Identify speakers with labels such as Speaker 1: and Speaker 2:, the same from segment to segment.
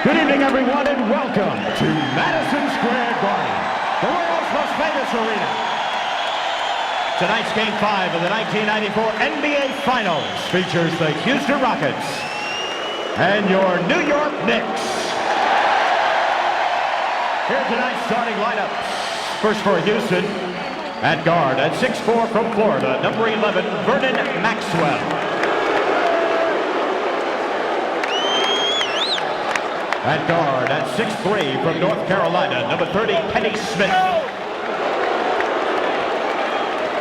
Speaker 1: Good evening, everyone, and welcome to Madison Square Garden, the world's most famous arena. Tonight's Game 5 of the 1994 NBA Finals features the Houston Rockets and your New York Knicks. Here are tonight's starting lineups. First for Houston, at guard, at 6'4" from Florida, number 11, Vernon Maxwell. At guard, at 6'3" from North Carolina, number 30, Penny Smith.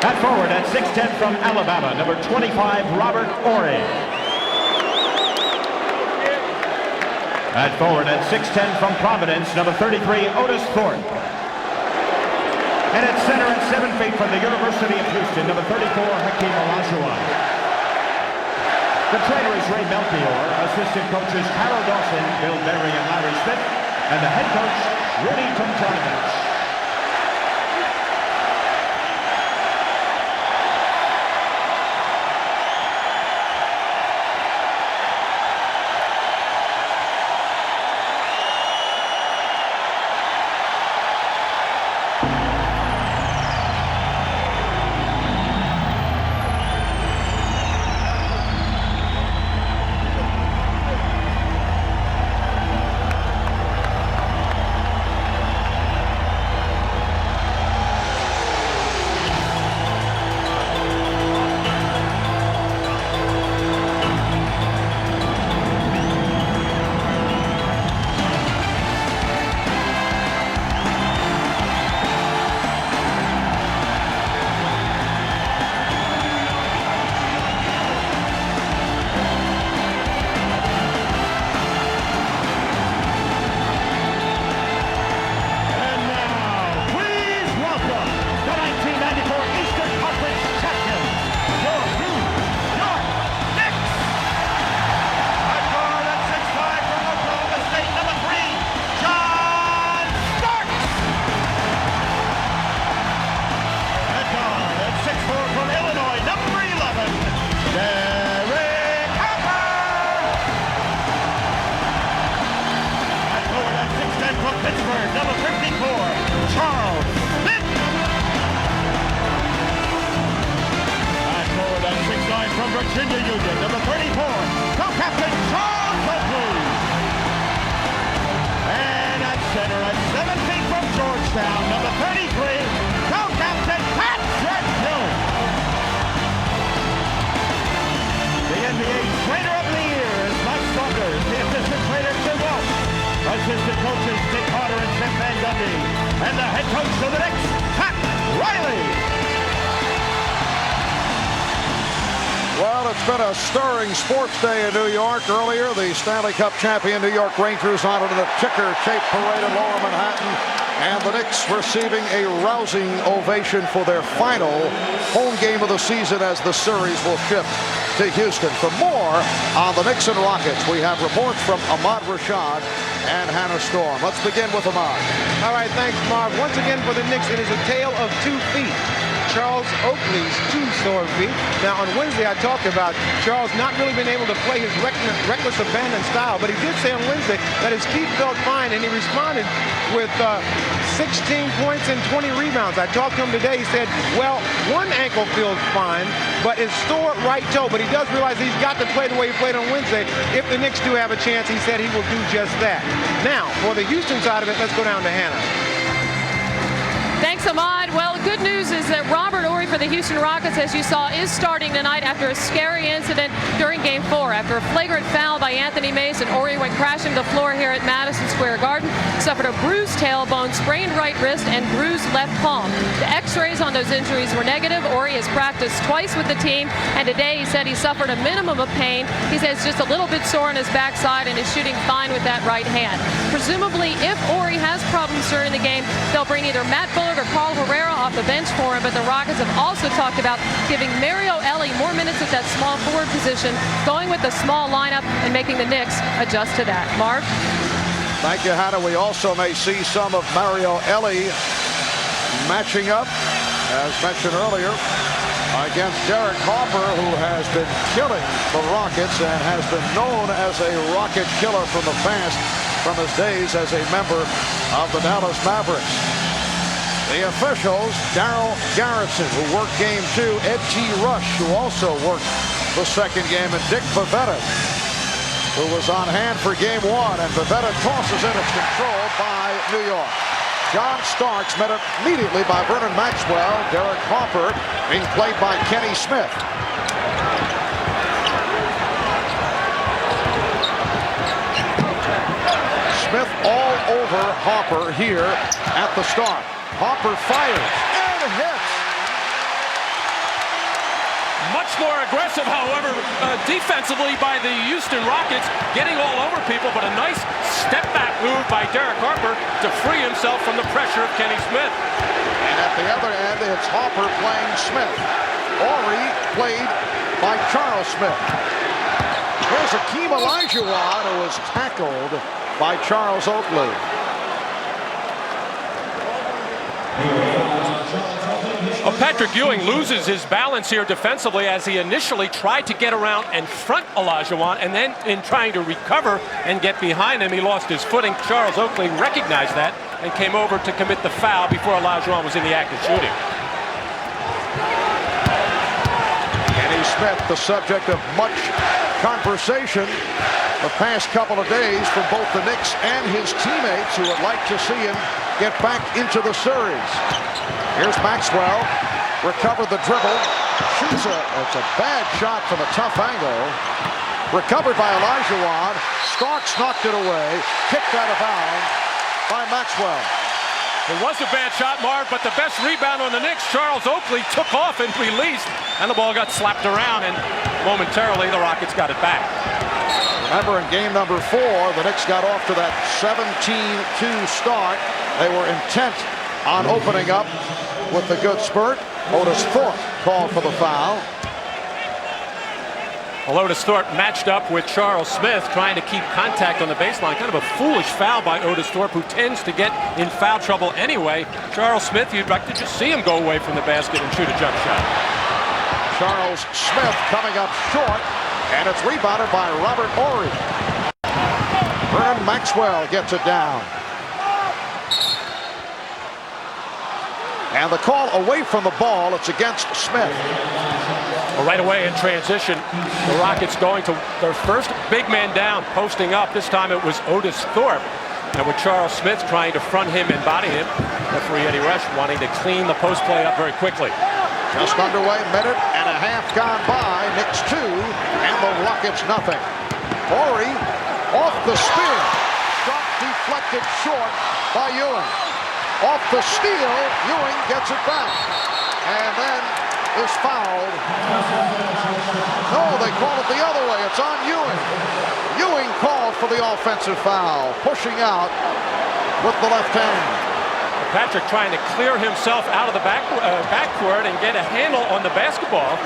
Speaker 1: At forward, at 6'10" from Alabama, number 25, Robert Horry. At forward, at 6'10" from Providence, number 33, Otis Thorpe. And at center, at 7 feet from the University of Houston, number 34, Hakeem Olajuwon. The trainer is Ray Melchior, assistant coaches Harold Dawson, Bill Berry, and Larry Smith, and the head coach, Rudy Tomjanovich. Virginia Union, number 34, co-captain Charles Oakley. And at center, at 7 feet from Georgetown, number 33, co-captain Patrick Ewing. The NBA Trainer of the Year is Mike Saunders, the assistant trainer Jim Welch, assistant coaches Dick Carter and Tim Van Gundy, and the head coach of the Knicks, Pat Riley.
Speaker 2: Well, it's been a stirring sports day in New York. Earlier, the Stanley Cup champion New York Rangers honored in a ticker-shaped parade in Lower Manhattan, and the Knicks receiving a rousing ovation for their final home game of the season as the series will shift to Houston. For more on the Knicks and Rockets, we have reports from Ahmad Rashad and Hannah Storm. Let's begin with Ahmad.
Speaker 3: All right, thanks, Marv. Once again for the Knicks, it is a tale of 2 feet. Charles Oakley's 2 sore feet. Now, on Wednesday, I talked about Charles not really being able to play his reckless abandon style, but he did say on Wednesday that his feet felt fine, and he responded with 16 points and 20 rebounds. I talked to him today. He said, well, one ankle feels fine, but his sore right toe, but he does realize he's got to play the way he played on Wednesday. If the Knicks do have a chance, he said he will do just that. Now, for the Houston side of it, let's go down to Hannah.
Speaker 4: Thanks, Ahmad. Well, the good news is that Robert Horry for the Houston Rockets, as you saw, is starting tonight after a scary incident during Game 4. After a flagrant foul by Anthony Mason, Horry went crashing to the floor here at Madison Square Garden, suffered a bruised tailbone, sprained right wrist, and bruised left palm. The x-rays on those injuries were negative. Horry has practiced twice with the team, and today he said he suffered a minimum of pain. He says just a little bit sore on his backside and is shooting fine with that right hand. Presumably, if Horry has problems during the game, they'll bring either Matt Bullard or Carl Herrera off the bench for him, but the Rockets have also talked about giving Mario Elie more minutes at that small forward position, going with the small lineup and making the Knicks adjust to that. Marv?
Speaker 2: Thank you, Hannah. We also may see some of Mario Elie matching up, as mentioned earlier, against Derek Harper, who has been killing the Rockets and has been known as a Rocket killer from the past. from his days as a member of the Dallas Mavericks. The officials, Daryl Garrison, who worked game 2, Ed T. Rush, who also worked the second game, and Dick Bavetta, who was on hand for game 1, and Bavetta tosses it. It's controlled by New York. John Starks met immediately by Vernon Maxwell. Derek Harper being played by Kenny Smith. Smith all over Harper here at the start. Harper fires and hits.
Speaker 5: Much more aggressive, however, defensively by the Houston Rockets, getting all over people, but a nice step-back move by Derek Harper to free himself from the pressure of Kenny Smith.
Speaker 2: And at the other end, it's Harper playing Smith. Horry played by Charles Smith. Here's Hakeem Olajuwon, who was tackled by Charles Oakley.
Speaker 5: Patrick Ewing loses his balance here defensively as he initially tried to get around and front Olajuwon, and then in trying to recover and get behind him, he lost his footing. Charles Oakley recognized that and came over to commit the foul before Olajuwon was in the act of shooting.
Speaker 2: Kenny Smith, the subject of much conversation the past couple of days from both the Knicks and his teammates, who would like to see him get back into the series. Here's Maxwell, recovered the dribble, shoots it's a bad shot from a tough angle. Recovered by Olajuwon, Starks knocked it away, kicked out of bounds by Maxwell.
Speaker 5: It was a bad shot, Marv, but the best rebound on the Knicks, Charles Oakley, took off and released, and the ball got slapped around, and momentarily the Rockets got it back.
Speaker 2: Remember, in game number 4, the Knicks got off to that 17-2 start. They were intent on opening up with the good spurt. Otis Thorpe called for the foul.
Speaker 5: Well, Otis Thorpe matched up with Charles Smith, trying to keep contact on the baseline. Kind of a foolish foul by Otis Thorpe, who tends to get in foul trouble anyway. Charles Smith, you'd like to just see him go away from the basket and shoot a jump shot.
Speaker 2: Charles Smith coming up short, and it's rebounded by Robert Horry. Vernon Maxwell gets it down. And the call away from the ball, it's against Smith.
Speaker 5: Well, right away in transition, the Rockets going to their first big man down, posting up. This time it was Otis Thorpe. And with Charles Smith trying to front him and body him, referee Eddie Rush wanting to clean the post play up very quickly.
Speaker 2: Just underway, minute and a half gone by. Knicks 2 and the Rockets nothing. Horry off the spear. Shot deflected short by Ewing. Off the steal, Ewing gets it back. And then is fouled. No, they call it the other way. It's on Ewing. Ewing called for the offensive foul, pushing out with the left hand.
Speaker 5: Patrick trying to clear himself out of the backcourt and get a handle on the basketball.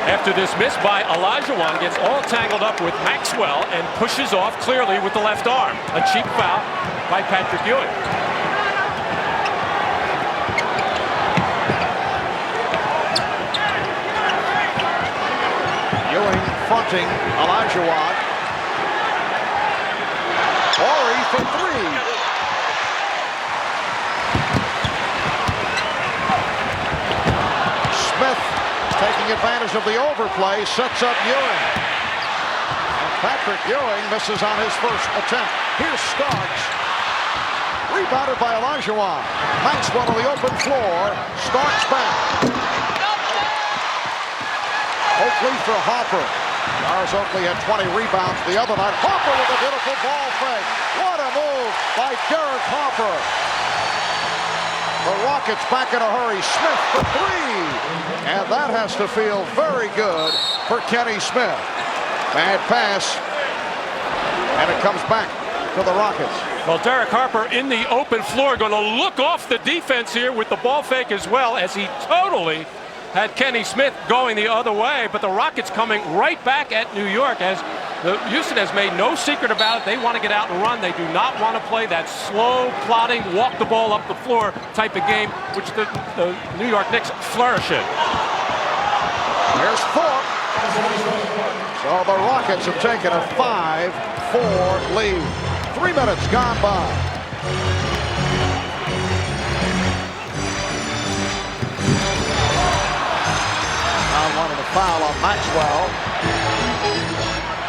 Speaker 5: After this miss by Olajuwon, gets all tangled up with Maxwell and pushes off clearly with the left arm. A cheap foul by Patrick Ewing.
Speaker 2: Ewing fronting Olajuwon. Horry for 3. Smith taking advantage of the overplay, sets up Ewing. And Patrick Ewing misses on his first attempt. Here's Starks. Rebounded by Olajuwon. Maxwell on the open floor. Starks back. Oakley for Harper. Charles Oakley had 20 rebounds the other night. Harper with a beautiful ball fake. What a move by Derek Harper. The Rockets back in a hurry. Smith for 3. And that has to feel very good for Kenny Smith. Bad pass. And it comes back to the Rockets.
Speaker 5: Well, Derek Harper in the open floor, going to look off the defense here with the ball fake as well, as he totally had Kenny Smith going the other way. But the Rockets coming right back at New York, as Houston has made no secret about it. They want to get out and run. They do not want to play that slow, plodding, walk the ball up the floor type of game, which the New York Knicks flourish in.
Speaker 2: There's Thorpe. So the Rockets have taken a 5-4 lead. 3 minutes gone by. Now wanted a foul on Maxwell.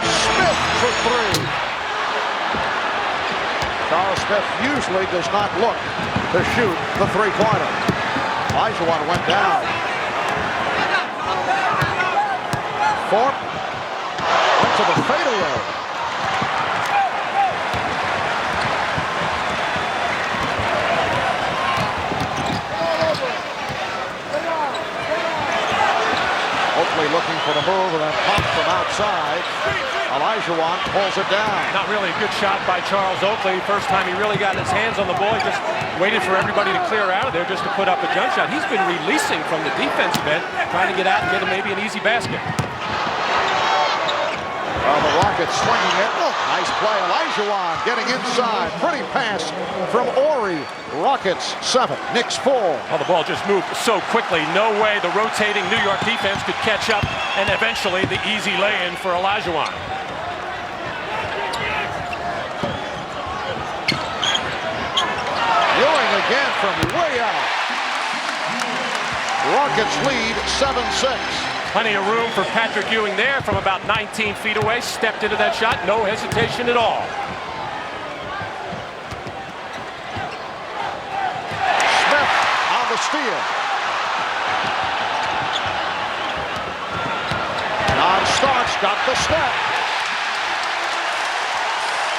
Speaker 2: Smith for three. Charles Smith usually does not look to shoot the three-pointer. Olajuwon went down. Thorpe went to the fadeaway. Oakley looking for the move and then pump from outside. Olajuwon pulls it down.
Speaker 5: Not really a good shot by Charles Oakley. First time he really got his hands on the ball. He just waited for everybody to clear out of there just to put up a jump shot. He's been releasing from the defensive end, trying to get out and get him maybe an easy basket.
Speaker 2: Well, the Rockets swinging it. Nice play. Olajuwon getting inside. Pretty pass from Ori. Rockets 7, Knicks 4.
Speaker 5: Well, the ball just moved so quickly. No way the rotating New York defense could catch up, and eventually the easy lay-in for Olajuwon.
Speaker 2: Ewing again from way out. Rockets lead 7-6.
Speaker 5: Plenty of room for Patrick Ewing there from about 19 feet away. Stepped into that shot, no hesitation at all.
Speaker 2: Smith on the steal. John Starks got the step.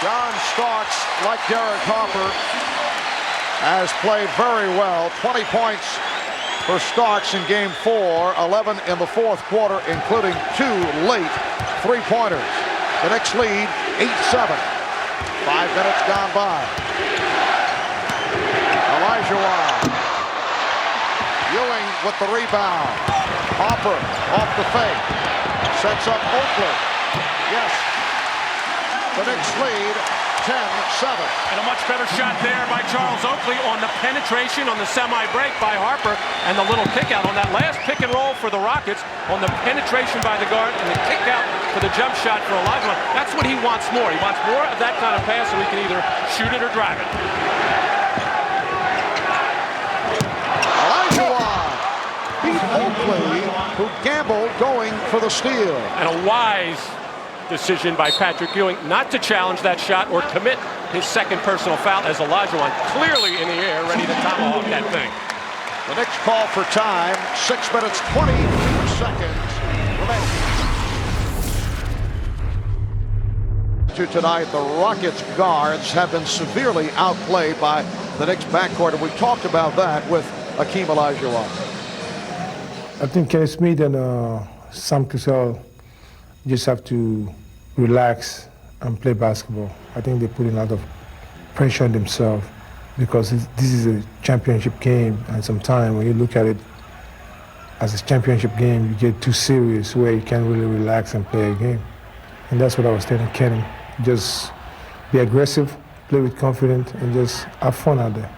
Speaker 2: John Starks, like Derek Harper, has played very well. 20 points for Starks in game 4, 11 in the fourth quarter, including 2 late three-pointers. The Knicks lead 8-7. 5 minutes gone by. Olajuwon. Ewing with the rebound. Hopper off the fake. Sets up Oakley. Yes. The Knicks lead 10-7.
Speaker 5: And a much better shot there by Charles Oakley on the penetration on the semi-break by Harper, and the little kick out on that last pick and roll for the Rockets on the penetration by the guard and the kick out for the jump shot for Olajuwon. That's what he wants more. He wants more of that kind of pass so he can either shoot it or drive it.
Speaker 2: Olajuwon beat Oakley, who gambled going for the steal.
Speaker 5: And a wise decision by Patrick Ewing not to challenge that shot or commit his second personal foul, as Olajuwon clearly in the air ready to tomahawk that thing.
Speaker 2: The Knicks call for time. 6 minutes 20 seconds remaining. To tonight, the Rockets guards have been severely outplayed by the Knicks backcourt, and we talked about that with Hakeem Olajuwon.
Speaker 6: I think Kenny Smith and Sam Cassell just have to relax and play basketball. I think they put in a lot of pressure on themselves because this is a championship game, and sometimes when you look at it as a championship game, you get too serious where you can't really relax and play a game. And that's what I was telling Kenny. Just be aggressive, play with confidence, and just have fun out there.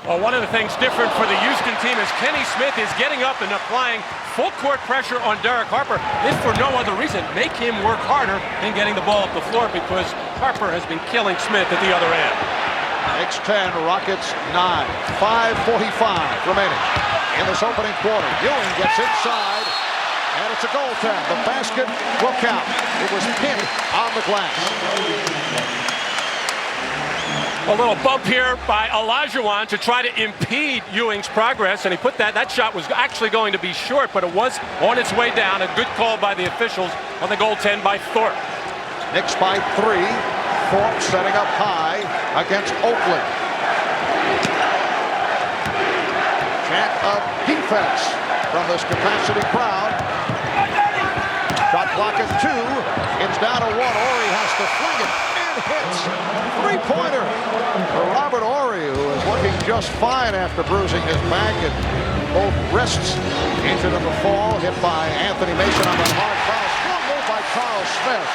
Speaker 5: Well, one of the things different for the Houston team is Kenny Smith is getting up and applying full court pressure on Derek Harper, if for no other reason, make him work harder in getting the ball up the floor, because Harper has been killing Smith at the other end.
Speaker 2: Knicks 10, Rockets 9. 5:45 remaining in this opening quarter. Ewing gets inside, and it's a goaltend. The basket will count. It was pinned on the glass.
Speaker 5: A little bump here by Olajuwon to try to impede Ewing's progress, and he put that shot was actually going to be short, but it was on its way down. A good call by the officials on the goaltend by Thorpe.
Speaker 2: Knicks by 3. Thorpe setting up high against Oakley. Chant of defense from this capacity crowd. Shot clock at 2. It's down to 1. Ori has to fling it. Hits. Three-pointer for Robert Ori, who is looking just fine after bruising his back and both wrists. Injured in the fall, hit by Anthony Mason on the hard foul. Strong move by Charles Smith.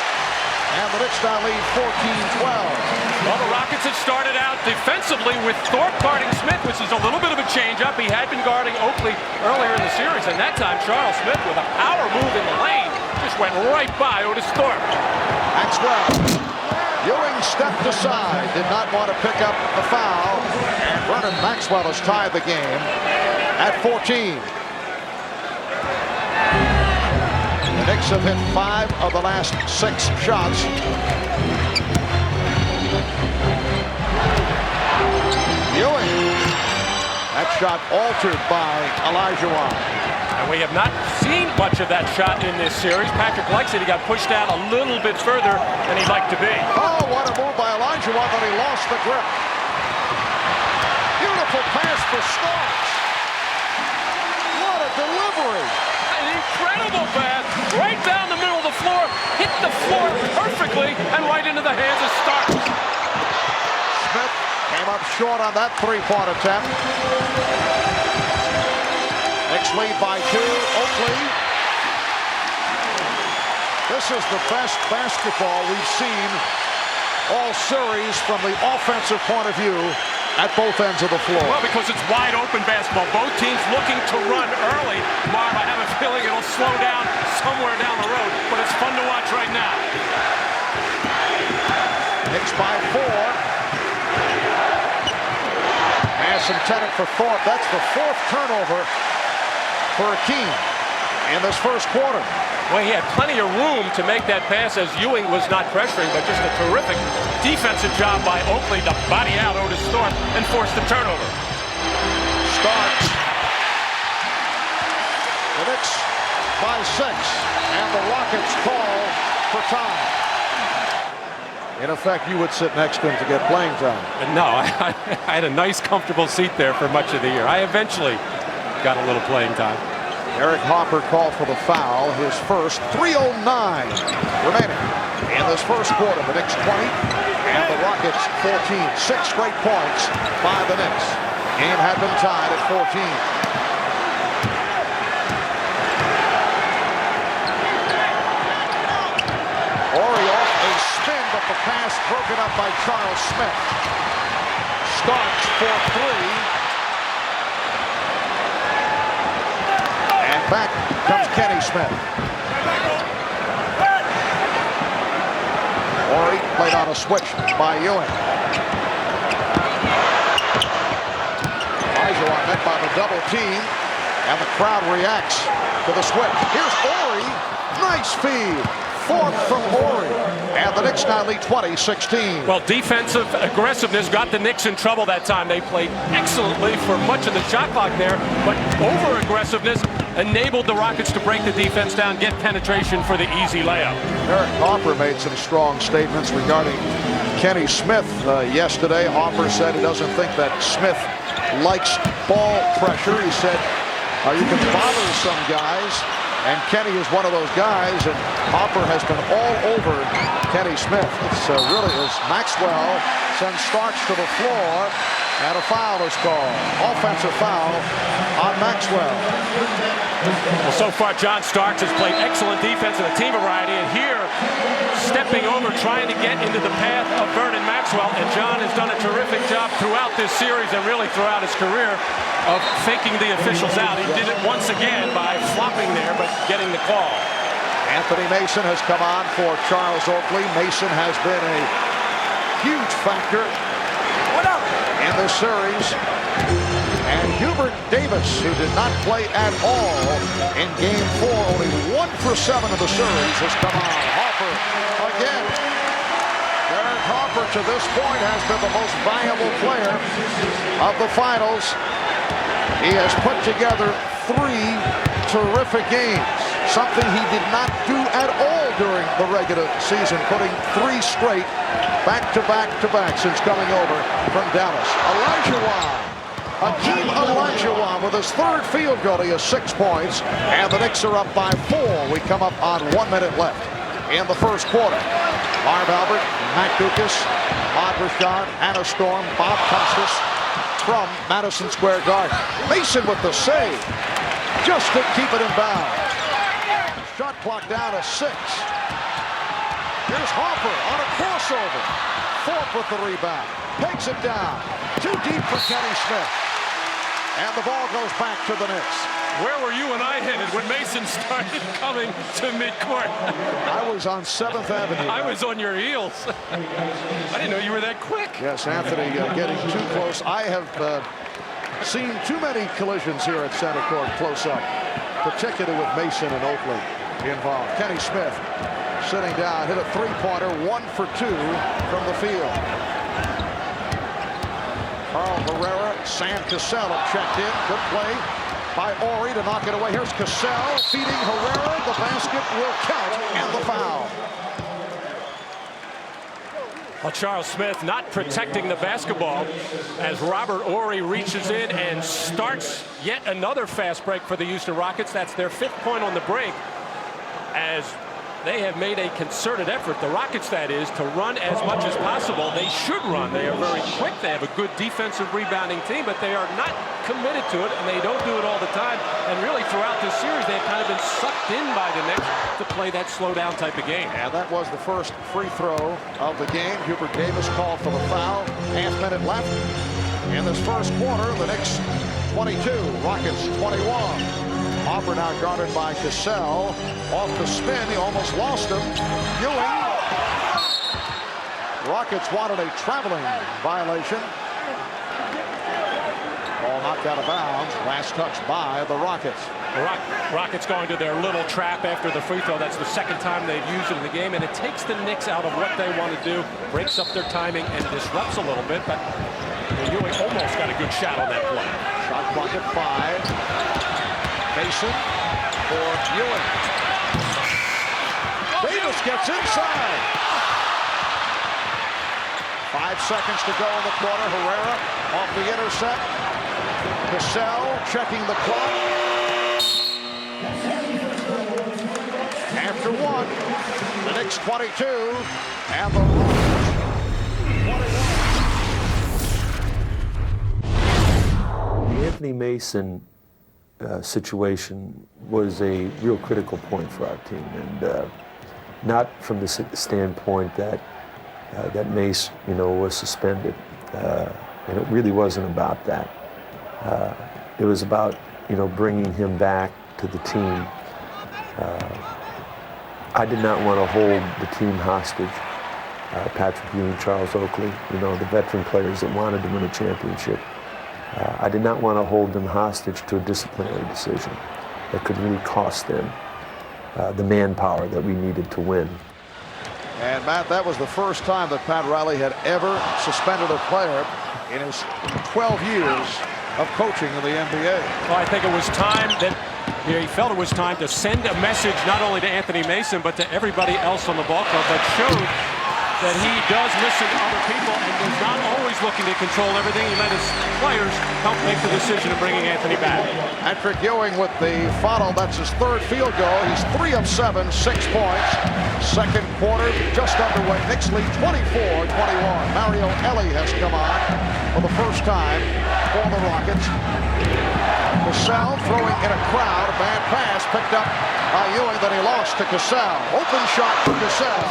Speaker 2: And the Knicks now lead 14-12.
Speaker 5: Well, the Rockets had started out defensively with Thorpe guarding Smith, which is a little bit of a change-up. He had been guarding Oakley earlier in the series, and that time Charles Smith, with a power move in the lane, just went right by Otis Thorpe.
Speaker 2: Maxwell. Ewing stepped aside, did not want to pick up the foul, and Vernon Maxwell has tied the game at 14. The Knicks have hit 5 of the last 6 shots. Ewing. That shot altered by Olajuwon.
Speaker 5: And we have not seen much of that shot in this series. Patrick likes it. He got pushed out a little bit further than he'd like to be.
Speaker 2: Oh, what a move by Olajuwon, but he lost the grip. Beautiful pass for Starks. What a delivery.
Speaker 5: An incredible pass right down the middle of the floor. Hit the floor perfectly and right into the hands of Starks.
Speaker 2: Smith came up short on that three-point attempt. Knicks lead by 2. Oakley. This is the best basketball we've seen all series from the offensive point of view at both ends of the floor.
Speaker 5: Well, because it's wide open basketball. Both teams looking to run early. Marv, I have a feeling it'll slow down somewhere down the road, but it's fun to watch right now.
Speaker 2: Knicks by 4. Pass intended for Thorpe. That's the 4th turnover for Hakeem in this first quarter.
Speaker 5: Well, he had plenty of room to make that pass as Ewing was not pressuring, but just a terrific defensive job by Oakley to body out Otis Thorpe and force the turnover.
Speaker 2: Starks. The Knicks by 6, and the Rockets call for time. In effect, you would sit next to him to get playing time.
Speaker 5: No, I had a nice, comfortable seat there for much of the year. I eventually got a little playing time.
Speaker 2: Eric Hopper called for the foul, his first. 3:09 remaining in this first quarter. The Knicks 20 and the Rockets 14. 6 straight points by the Knicks. Game had been tied at 14. Horry off a spin, but the pass broken up by Charles Smith. Starks for 3. Back comes Kenny Smith. Horry played on a switch by Ewing. Olajuwon met by the double team, and the crowd reacts to the switch. Here's Horry. Nice feed. 4th from Horry. And the Knicks now lead 20-16.
Speaker 5: Well, defensive aggressiveness got the Knicks in trouble that time. They played excellently for much of the shot clock there, but over-aggressiveness enabled the Rockets to break the defense down, get penetration for the easy layup.
Speaker 2: Eric Hopper made some strong statements regarding Kenny Smith yesterday. Hopper said he doesn't think that Smith likes ball pressure. He said, you can bother some guys, and Kenny is one of those guys, and Hopper has been all over Kenny Smith. It's really as Maxwell sends Starks to the floor, and a foul is called. Offensive foul on Maxwell.
Speaker 5: Well, so far, John Starks has played excellent defense in a team variety, and here, stepping over, trying to get into the path of Vernon Maxwell, and John has done a terrific job throughout this series and really throughout his career of faking the officials out. He did it once again by flopping there, but getting the call.
Speaker 2: Anthony Mason has come on for Charles Oakley. Mason has been a huge factor in this series. And Hubert Davis, who did not play at all in Game 4, only 1 for 7 of the series, has come on. Hopper again. Derek Hopper to this point has been the most valuable player of the finals. He has put together 3 terrific games, something he did not do at all during the regular season, putting 3 straight back-to-back-to-back since coming over from Dallas. Hakeem Olajuwon with his 3rd field goal. He has 6 points, and the Knicks are up by 4. We come up on 1 minute left in the first quarter. Marv Albert, Matt Dukas, Ahmad Rashad, Hannah Storm, Bob Costas from Madison Square Garden. Mason with the save, just to keep it in bounds. Shot clock down to 6. Here's Hopper on a crossover. Thorpe with the rebound. Takes it down. Too deep for Kenny Smith. And the ball goes back to the Knicks.
Speaker 5: Where were you and I headed when Mason started coming to midcourt?
Speaker 2: I was on 7th Avenue.
Speaker 5: I was on your heels. I didn't know you were that quick.
Speaker 2: Yes, Anthony getting too close. I have seen too many collisions here at center court close up, particularly with Mason and Oakley involved. Kenny Smith sitting down, hit a three-pointer, 1 for 2 from the field. Carl Herrera, Sam Cassell have checked in. Good play by Horry to knock it away. Here's Cassell feeding Herrera. The basket will count and the foul.
Speaker 5: Well, Charles Smith not protecting the basketball as Robert Horry reaches in and starts yet another fast break for the Houston Rockets. That's their 5th point on the break, as they have made a concerted effort, the Rockets that is, to run as much as possible. They should run. They are very quick. They have a good defensive rebounding team, but they are not committed to it, and they don't do it all the time. And really throughout this series, they've kind of been sucked in by the Knicks to play that slow down type of game.
Speaker 2: And that was the first free throw of the game. Hubert Davis called for the foul. Half-minute left in this first quarter. The Knicks 22, Rockets 21. Hopper now guarded by Cassell. Off the spin, he almost lost him. Ewing. Rockets wanted a traveling violation. Ball knocked out of bounds. Last touch by the Rockets.
Speaker 5: The Rockets going to their little trap after the free throw. That's the 2nd time they've used it in the game, and it takes the Knicks out of what they want to do, breaks up their timing, and disrupts a little bit. But Ewing almost got a good shot on that play.
Speaker 2: Shot clock at 5. Mason for Ewing. Davis gets inside. 5 seconds to go in the quarter. Herrera off the intercept. Cassell checking the clock. After 1, the Knicks 22 and the Rockets 21.
Speaker 7: Anthony Mason situation was a real critical point for our team, and not from the standpoint that that Mace, was suspended, and it really wasn't about that. It was about, bringing him back to the team. I did not want to hold the team hostage. Patrick Ewing, Charles Oakley, the veteran players that wanted to win a championship. I did not want to hold them hostage to a disciplinary decision that could really cost them the manpower that we needed to win.
Speaker 2: And Matt, that was the first time that Pat Riley had ever suspended a player in his 12 years of coaching in the NBA.
Speaker 5: Well, I think it was time that he felt it was time to send a message not only to Anthony Mason but to everybody else on the ball club that showed that he does listen to other people and is not always looking to control everything. He let his players help make the decision of bringing Anthony back.
Speaker 2: Patrick Ewing with the follow. That's his 3rd field goal. He's 3 of 7, 6 points. Second quarter just underway. Knicks lead 24-21. Mario Elie has come on for the first time for the Rockets. Cassell throwing in a crowd. A bad pass picked up by Ewing, then he lost to Cassell. Open shot for Cassell.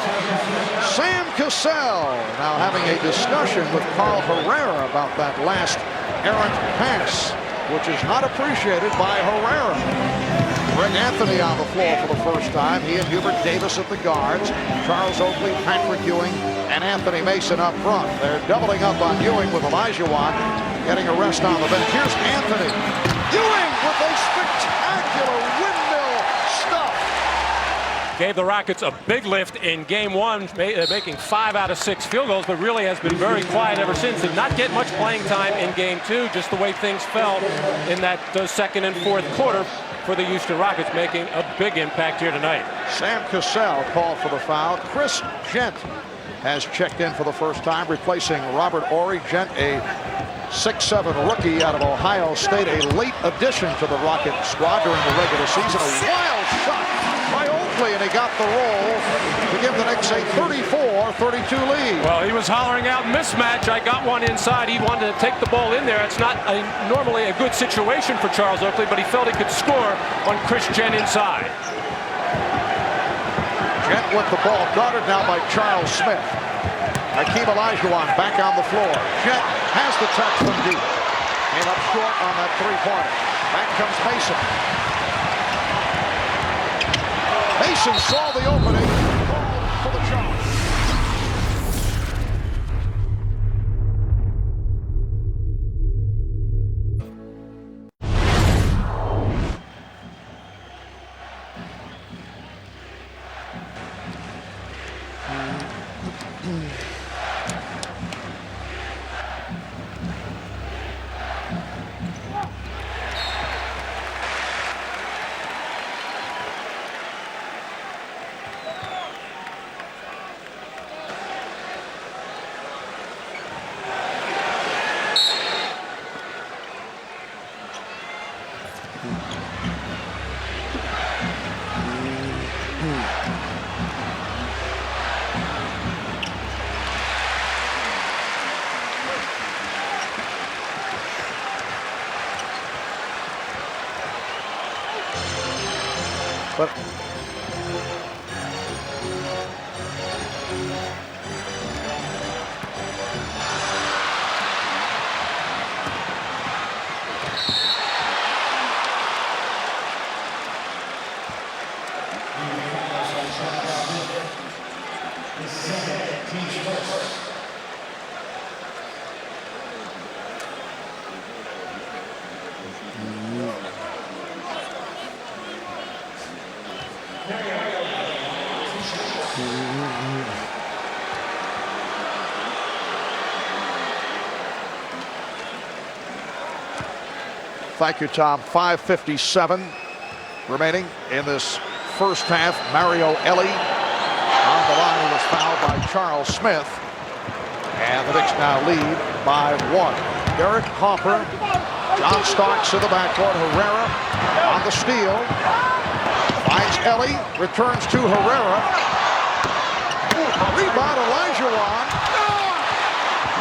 Speaker 2: Sam Cassell now having a discussion with Carl Herrera about that last errant pass, which is not appreciated by Herrera. Rick Anthony on the floor for the first time. He and Hubert Davis at the guards. Charles Oakley, Patrick Ewing, and Anthony Mason up front. They're doubling up on Ewing with Olajuwon getting a rest on the bench. Here's Anthony. Ewing with a spectacular windmill stuff.
Speaker 5: Gave the Rockets a big lift in game 1, making 5 out of 6 field goals, but really has been very quiet ever since. Did not get much playing time in game 2, just the way things fell in that 2nd and 4th quarter for the Houston Rockets, making a big impact here tonight.
Speaker 2: Sam Cassell called for the foul. Chris Gent has checked in for the first time, replacing Robert Horry. Gent, a 6'7" rookie out of Ohio State, a late addition to the Rocket squad during the regular season. A wild shot by Oakley, and he got the roll to give the Knicks a 34-32 lead.
Speaker 5: Well, he was hollering out mismatch. I got one inside. He wanted to take the ball in there. It's not normally a good situation for Charles Oakley, but he felt he could score on Chris Gent inside.
Speaker 2: Gent with the ball, guarded now by Charles Smith. Hakeem Olajuwon back on the floor. Gent has the touch from deep. Came up short on that three-pointer. Back comes Mason. Mason saw the opening. Called for the charge. But thank you, Tom. 5:57 remaining in this first half. Mario Ellie on the line. He was fouled by Charles Smith. And the Knicks now lead by 1. Derek Hopper. John Starks in the backcourt. Herrera on the steal. Finds Ellie. Returns to Herrera. Rebound Olajuwon.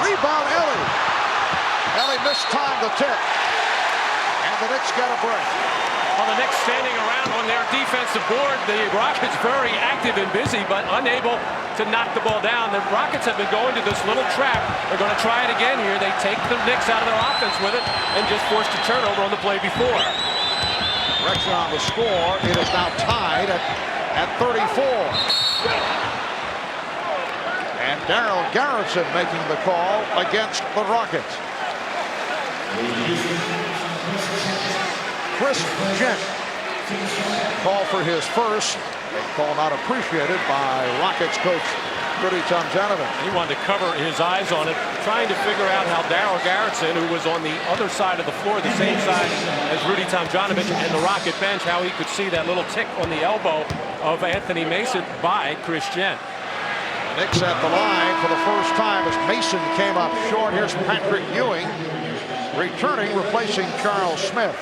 Speaker 2: Rebound Ellie. Ellie mistimed the tip. And the Knicks get a break.
Speaker 5: Well, the Knicks standing around on their defensive board. The Rockets very active and busy, but unable to knock the ball down. The Rockets have been going to this little trap. They're going to try it again here. They take the Knicks out of their offense with it and just forced a turnover on the play before.
Speaker 2: Correction on the score. It is now tied at 34. And Daryl Garrettson making the call against the Rockets. Chris Gent call for his first. A call not appreciated by Rockets coach Rudy Tomjanovich.
Speaker 5: He wanted to cover his eyes on it, trying to figure out how Daryl Garrettson, who was on the other side of the floor, the same side as Rudy Tomjanovich and the Rocket bench, how he could see that little tick on the elbow of Anthony Mason by Chris Gent.
Speaker 2: The Knicks at the line for the first time as Mason came up short. Here's Patrick Ewing returning, replacing Charles Smith.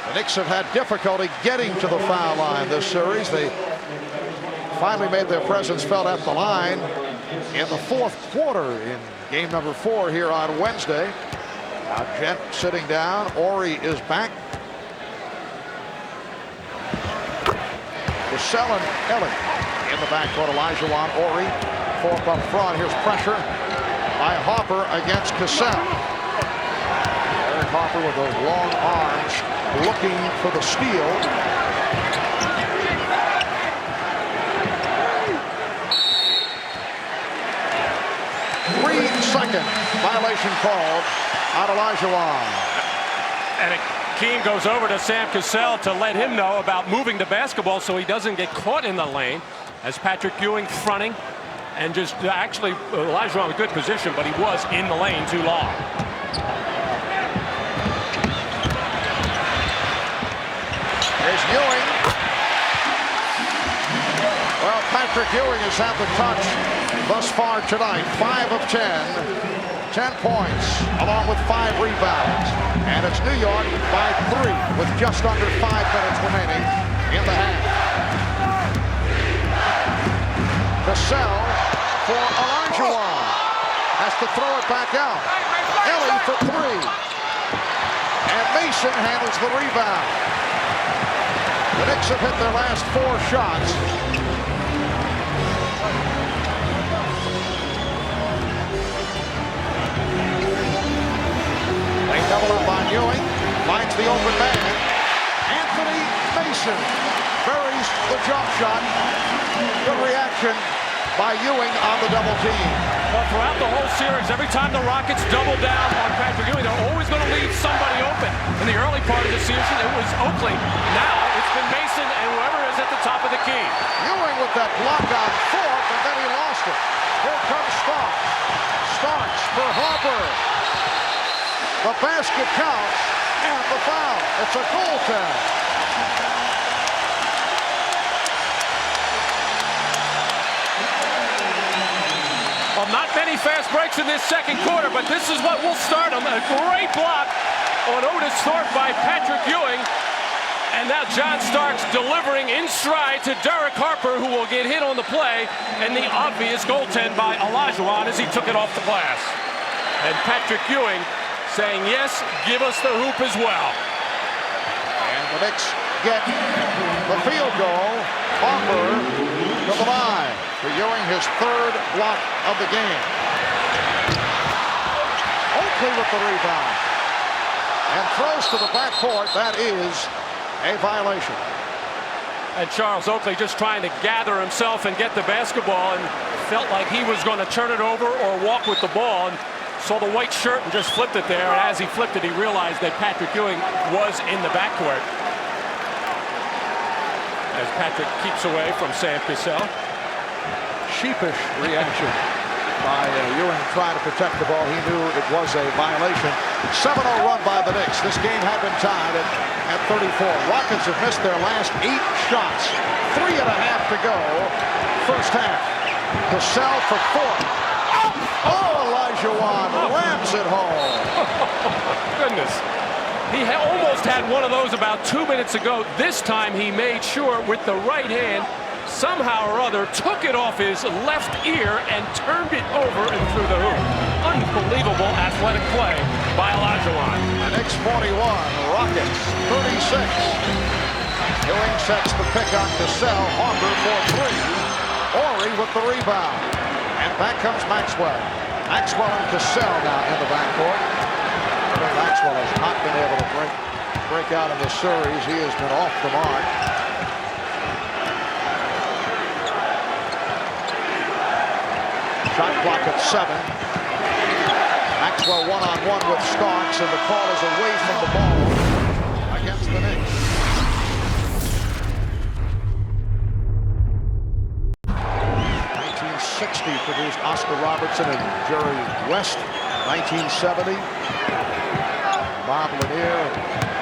Speaker 2: The Knicks have had difficulty getting to the foul line this series. They finally made their presence felt at the line in the fourth quarter in game number 4 here on Wednesday. Now Gent sitting down. Ori is back. Cassell and Ellie in the backcourt. Olajuwon, Ori, 4 up front. Here's pressure by Hopper against Cassell. Hopper with those long arms looking for the steal. Three-second violation called on Olajuwon.
Speaker 5: And Keene goes over to Sam Cassell to let him know about moving the basketball so he doesn't get caught in the lane, as Patrick Ewing fronting and just actually Olajuwon in a good position, but he was in the lane too long.
Speaker 2: There's Ewing. Well, Patrick Ewing has had the touch thus far tonight. 5 of 10. 10 points, along with 5 rebounds. And it's New York by 3 with just under 5 minutes remaining in the half. Cassell for Olajuwon. Has to throw it back out. Ellie for 3. And Mason handles the rebound. The Knicks have hit their last 4 shots. They double it by jump shot. Good reaction by Ewing on the double team.
Speaker 5: Well, throughout the whole series, every time the Rockets double down on Patrick Ewing, they're always going to leave somebody open. In the early part of the season, it was Oakley. Now it's been Mason and whoever is at the top of the key.
Speaker 2: Ewing with that block on fourth, and then he lost it. Here comes Starks. Starks for Harper. The basket counts, and the foul. It's a goaltend.
Speaker 5: Well, not many fast breaks in this second quarter, but this is what will start them. A great block on Otis Thorpe by Patrick Ewing. And now John Starks delivering in stride to Derek Harper, who will get hit on the play, and the obvious goaltend by Olajuwon as he took it off the glass. And Patrick Ewing saying, yes, give us the hoop as well.
Speaker 2: And the Knicks get the field goal. Harper to the line. For Ewing, his third block of the game. Oakley with the rebound. And throws to the backcourt. That is a violation.
Speaker 5: And Charles Oakley just trying to gather himself and get the basketball, and felt like he was going to turn it over or walk with the ball, and saw the white shirt and just flipped it there. And as he flipped it, he realized that Patrick Ewing was in the backcourt. As Patrick keeps away from Sam Cassell.
Speaker 2: Sheepish reaction by Ewing trying to protect the ball. He knew it was a violation. 7-0 run by the Knicks. This game had been tied at 34. Rockets have missed their last 8 shots. 3.5 to go. First half. Cassell for 4. Oh, Olajuwon rams it home.
Speaker 5: Goodness. He almost had one of those about 2 minutes ago. This time he made sure with the right hand, somehow or other, took it off his left ear and turned it over and through the hoop. Unbelievable athletic play by Olajuwon.
Speaker 2: The Knicks 41, Rockets 36. Ewing sets the pick on Cassell. Harper for 3. Horry with the rebound. And back comes Maxwell. Maxwell and Cassell now in the backcourt. Maxwell has not been able to break out in this series. He has been off the mark. Shot clock at 7. Maxwell one-on-one with Starks, and the call is away from the ball against the Knicks. 1960 produced Oscar Robertson and Jerry West. 1970, Bob Lanier,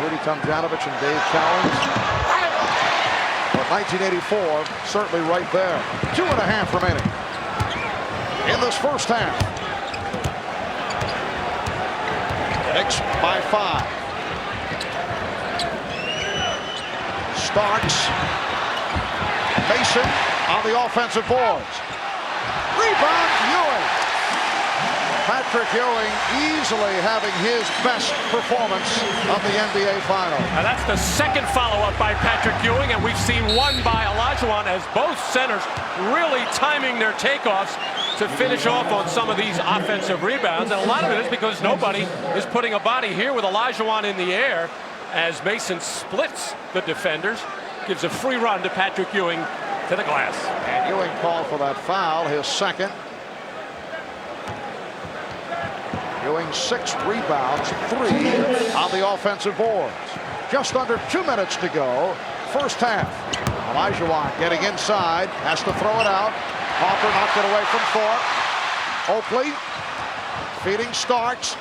Speaker 2: Rudy Tomjanovich, and Dave Cowens. But 1984, certainly right there. 2.5 remaining in this first half. Knicks by 5. Starks. Mason on the offensive boards. Rebound, Ewing. Patrick Ewing easily having his best performance of the NBA Finals.
Speaker 5: Now that's the second follow-up by Patrick Ewing, and we've seen one by Olajuwon as both centers really timing their takeoffs to finish off on some of these offensive rebounds. And a lot of it is because nobody is putting a body here with Olajuwon in the air as Mason splits the defenders, gives a free run to Patrick Ewing to the glass.
Speaker 2: And Ewing called for that foul, his second. Ewing 6 rebounds, 3 on the offensive boards. Just under 2 minutes to go, first half. Olajuwon getting inside, has to throw it out. Harper knocked it away from Thorpe. Oakley feeding Starks.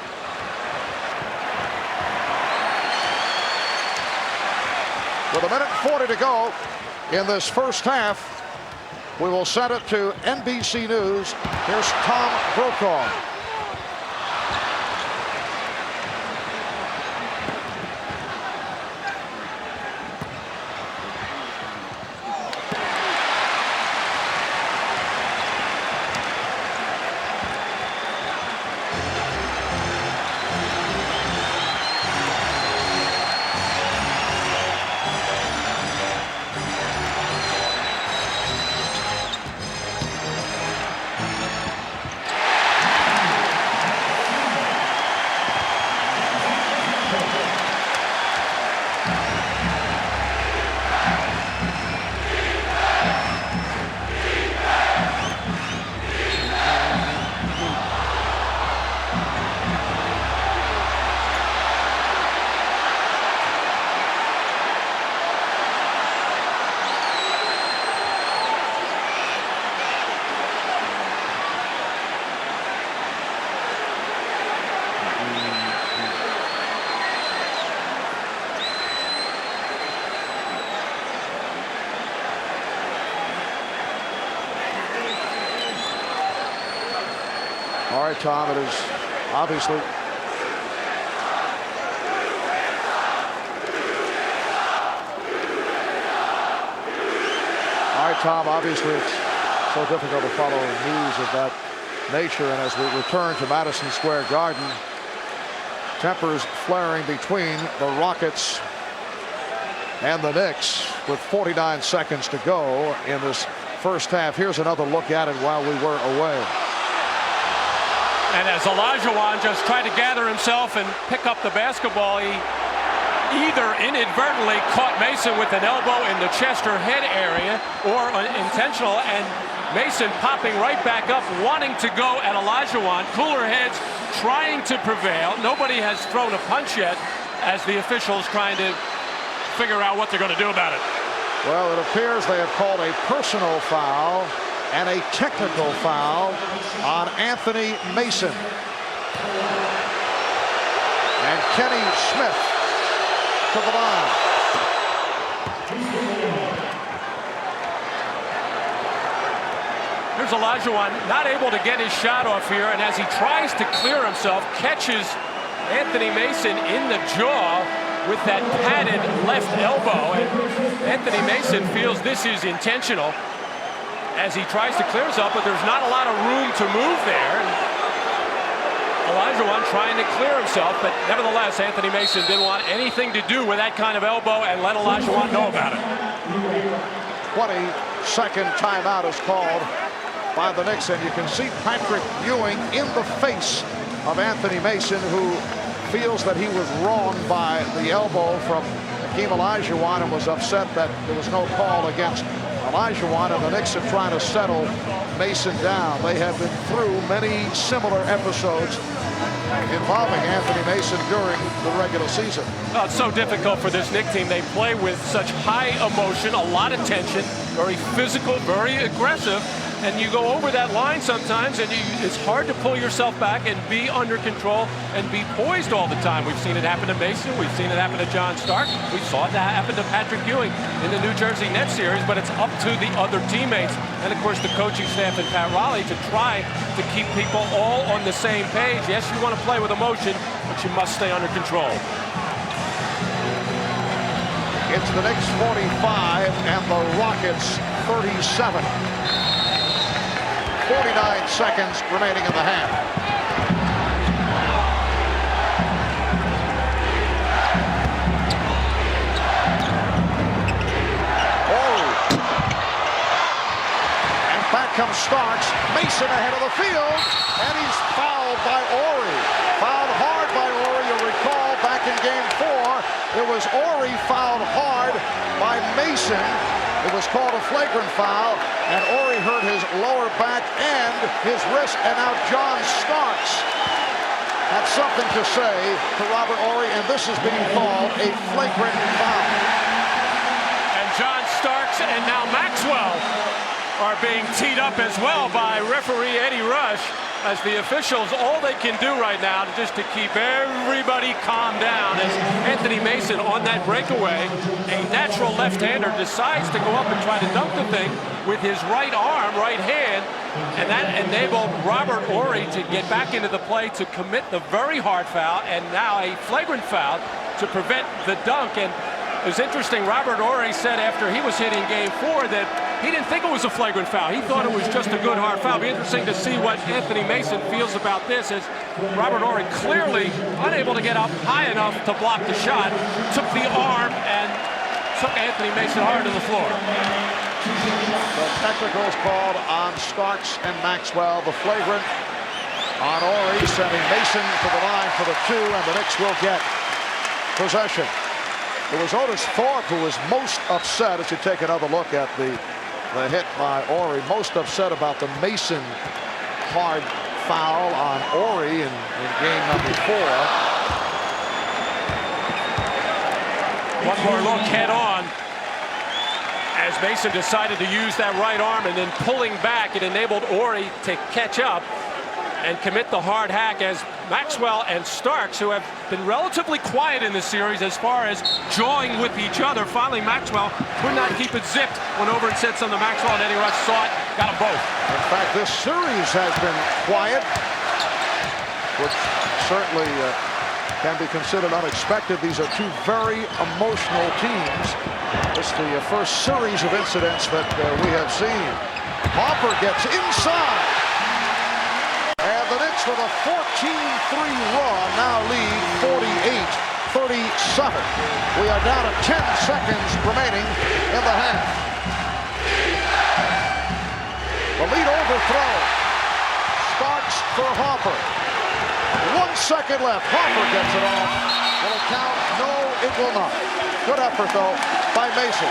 Speaker 2: With 1:40 to go in this first half, we will send it to NBC News. Here's Tom Brokaw. All right, Tom, it is obviously Tom, obviously it's so difficult to follow news of that nature, and as we return to Madison Square Garden, tempers flaring between the Rockets and the Knicks with 49 seconds to go in this first half. Here's another look at it while we were away.
Speaker 5: And as Olajuwon just tried to gather himself and pick up the basketball, he either inadvertently caught Mason with an elbow in the chest or head area, or intentional, and Mason popping right back up, wanting to go at Olajuwon. Cooler heads trying to prevail. Nobody has thrown a punch yet, as the officials trying to figure out what they're going to do about it.
Speaker 2: Well, it appears they have called a personal foul and a technical foul on Anthony Mason. And Kenny Smith to the line.
Speaker 5: Here's Olajuwon, not able to get his shot off here, and as he tries to clear himself, catches Anthony Mason in the jaw with that padded left elbow, and Anthony Mason feels this is intentional as he tries to clear himself, but there's not a lot of room to move there. Olajuwon trying to clear himself, but nevertheless, Anthony Mason didn't want anything to do with that kind of elbow and let Olajuwon know about it.
Speaker 2: 20-second timeout is called by the Knicks, and you can see Patrick Ewing in the face of Anthony Mason, who feels that he was wronged by the elbow from Hakeem Olajuwon and was upset that there was no call against Olajuwon, and the Knicks are trying to settle Mason down. They have been through many similar episodes involving Anthony Mason during the regular season.
Speaker 5: Oh, it's so difficult for this Knicks team. They play with such high emotion, a lot of tension, very physical, very aggressive, and you go over that line sometimes, and it's hard to pull yourself back and be under control and be poised all the time. We've seen it happen to Mason. We've seen it happen to John Stark. We saw it happen to Patrick Ewing in the New Jersey Nets series, but it's up to the other teammates and, of course, the coaching staff and Pat Riley to try to keep people all on the same page. Yes, you want to play with emotion, but you must stay under control.
Speaker 2: It's the Knicks 45 and the Rockets 37. 49 seconds remaining in the half. And back comes Starks. Mason ahead of the field, and he's fouled by Horry. Fouled hard by Horry. You'll recall back in game 4, it was Horry fouled hard by Mason. It was called a flagrant foul, and Horry hurt his lower back and his wrist, and now John Starks had something to say to Robert Horry, and this is being called a flagrant foul.
Speaker 5: And John Starks and now Maxwell are being teed up as well by referee Eddie Rush, as the officials, all they can do right now just to keep everybody calm down, as Anthony Mason on that breakaway, a natural left-hander, decides to go up and try to dunk the thing with his right arm, right hand, and that enabled Robert Horry to get back into the play to commit the very hard foul, and now a flagrant foul to prevent the dunk. And it was interesting, Robert Horry said after he was hit in game 4 that he didn't think it was a flagrant foul. He thought it was just a good hard foul. It'll be interesting to see what Anthony Mason feels about this, as Robert Horry clearly unable to get up high enough to block the shot, took the arm and took Anthony Mason hard to the floor.
Speaker 2: The technicals called on Starks and Maxwell. The flagrant on Horry, sending Mason to the line for the 2, and the Knicks will get possession. It was Otis Thorpe who was most upset, as you take another look at the hit by Horry, most upset about the Mason hard foul on Horry in game number 4.
Speaker 5: One more look head on, as Mason decided to use that right arm, and then pulling back, it enabled Horry to catch up and commit the hard hack, as Maxwell and Starks, who have been relatively quiet in this series as far as jawing with each other. Finally, Maxwell could not keep it zipped, went over and said something to Maxwell, and Eddie Rush saw it, got them both.
Speaker 2: In fact, this series has been quiet. which certainly can be considered unexpected. These are two very emotional teams. It's the first series of incidents that we have seen. Harper gets inside. And the Knicks with a 14-3 run now lead 48-37. We are down to 10 seconds remaining in the half. The lead overthrow starts for Harper. 1 second left. Harper gets it off. Will it count? No, it will not. Good effort, though, by Mason.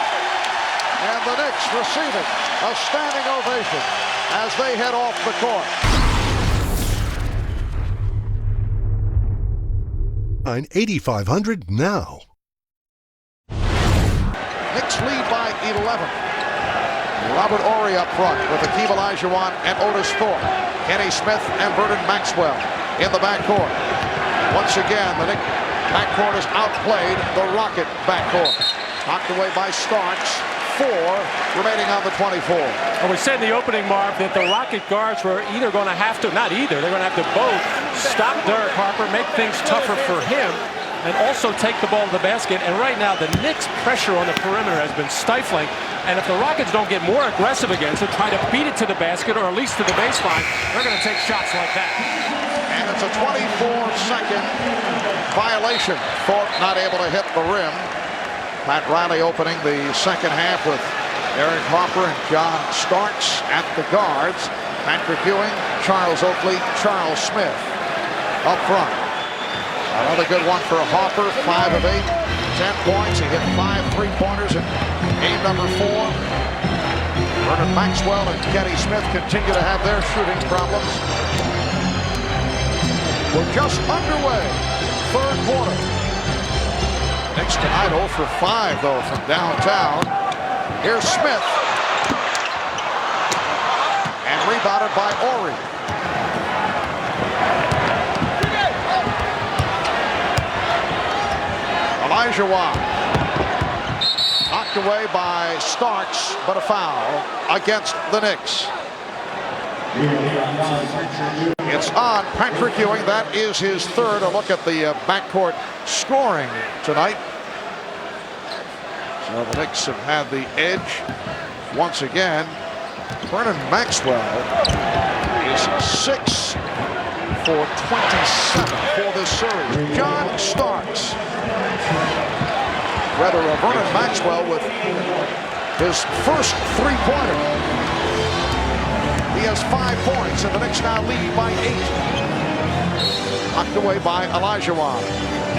Speaker 2: And the Knicks receiving a standing ovation as they head off the court.
Speaker 8: 8,500 now.
Speaker 2: Knicks lead by 11. Robert Horry up front with Hakeem Olajuwon and Otis Thorpe. Kenny Smith and Vernon Maxwell in the backcourt. Once again, the Knicks backcourt has outplayed the Rocket backcourt. Knocked away by Starks. 4 remaining on the 24.
Speaker 5: Well, we said in the opening, Marv, that the Rocket guards were either going to have to, not either, they're going to have to both stop Derek Harper, make things tougher for him, and also take the ball to the basket. And right now, the Knicks' pressure on the perimeter has been stifling. And if the Rockets don't get more aggressive against it, try to beat it to the basket or at least to the baseline, they're going to take shots like that.
Speaker 2: And it's a 24-second violation. Thorpe not able to hit the rim. Pat Riley opening the second half with Eric Harper and John Starks at the guards. Patrick Ewing, Charles Oakley, Charles Smith up front. Another good one for Harper, 5 of 8, 10 points. He hit 5 3-pointers in game number 4. Vernon Maxwell and Kenny Smith continue to have their shooting problems. We're just underway, third quarter. Knicks tonight 0 for 5, though, from downtown. Here's Smith. And rebounded by Horry. Olajuwon. Knocked away by Starks, but a foul against the Knicks. It's on Patrick Ewing. That is his third. A look at the backcourt scoring tonight. So the Knicks have had the edge once again. Vernon Maxwell is 6 for 27 for this series. John Starks. Rather, Vernon Maxwell with his first 3-pointer. He has 5 points, and the Knicks now lead by 8. Knocked away by Olajuwon.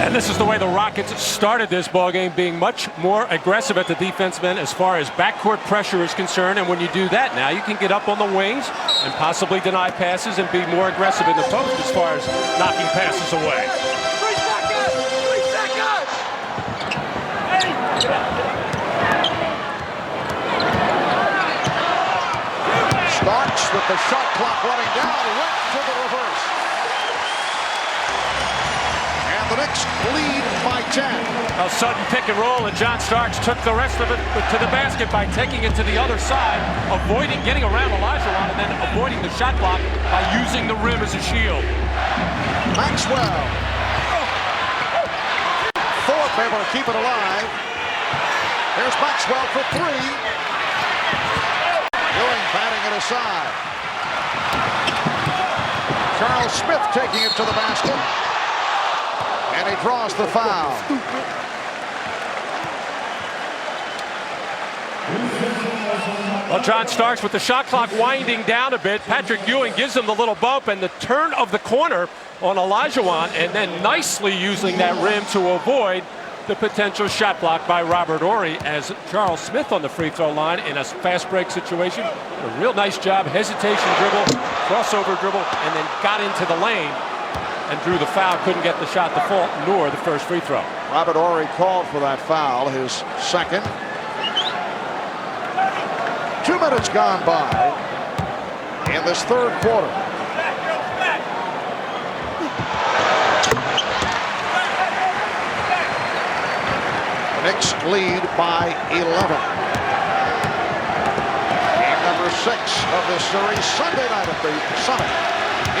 Speaker 5: And this is the way the Rockets started this ballgame, being much more aggressive at the defensive end as far as backcourt pressure is concerned. And when you do that now, you can get up on the wings and possibly deny passes and be more aggressive in the post as far as knocking passes away.
Speaker 9: 3 seconds! 3 seconds!
Speaker 2: Starks with the shot clock running down, went to the reverse. And the Knicks lead by 10.
Speaker 5: A sudden pick and roll, and John Starks took the rest of it to the basket by taking it to the other side, getting around Olajuwon, and then avoiding the shot clock by using the rim as a shield.
Speaker 2: Maxwell. Thorpe able to keep it alive. Here's Maxwell for 3. Ewing batting it aside. Charles Smith taking it to the basket. And he draws the foul.
Speaker 5: Well, John Starks with the shot clock winding down a bit. Patrick Ewing gives him the little bump and the turn of the corner on Olajuwon, and then nicely using that rim to avoid the potential shot block by Robert Horry as Charles Smith on the free throw line in a fast break situation. A real nice job, hesitation dribble, crossover dribble, and then got into the lane and drew the foul. Couldn't get the shot to fall, nor the first free throw.
Speaker 2: Robert Horry called for that foul, his second. 2 minutes gone by in this third quarter. Knicks lead by 11. Game number 6 of this series, Sunday night at the Summit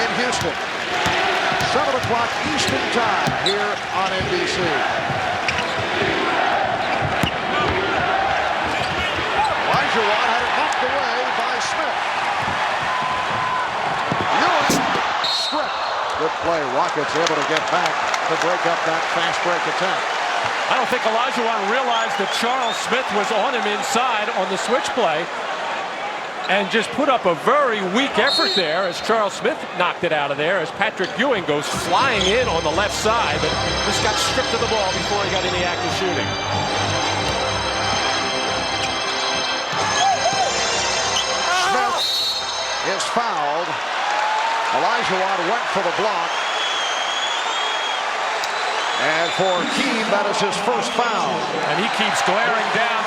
Speaker 2: in Houston. 7 o'clock Eastern Time here on NBC. Olajuwon had it knocked away by Smith. Ewing stripped. Good play. Rockets able to get back to break up that fast break attack.
Speaker 5: I don't think Olajuwon realized that Charles Smith was on him inside on the switch play and just put up a very weak effort there as Charles Smith knocked it out of there as Patrick Ewing goes flying in on the left side, but just got stripped of the ball before he got in the act of shooting.
Speaker 2: Smith is fouled. Olajuwon went for the block. And for Keene, that is his first foul.
Speaker 5: And he keeps glaring down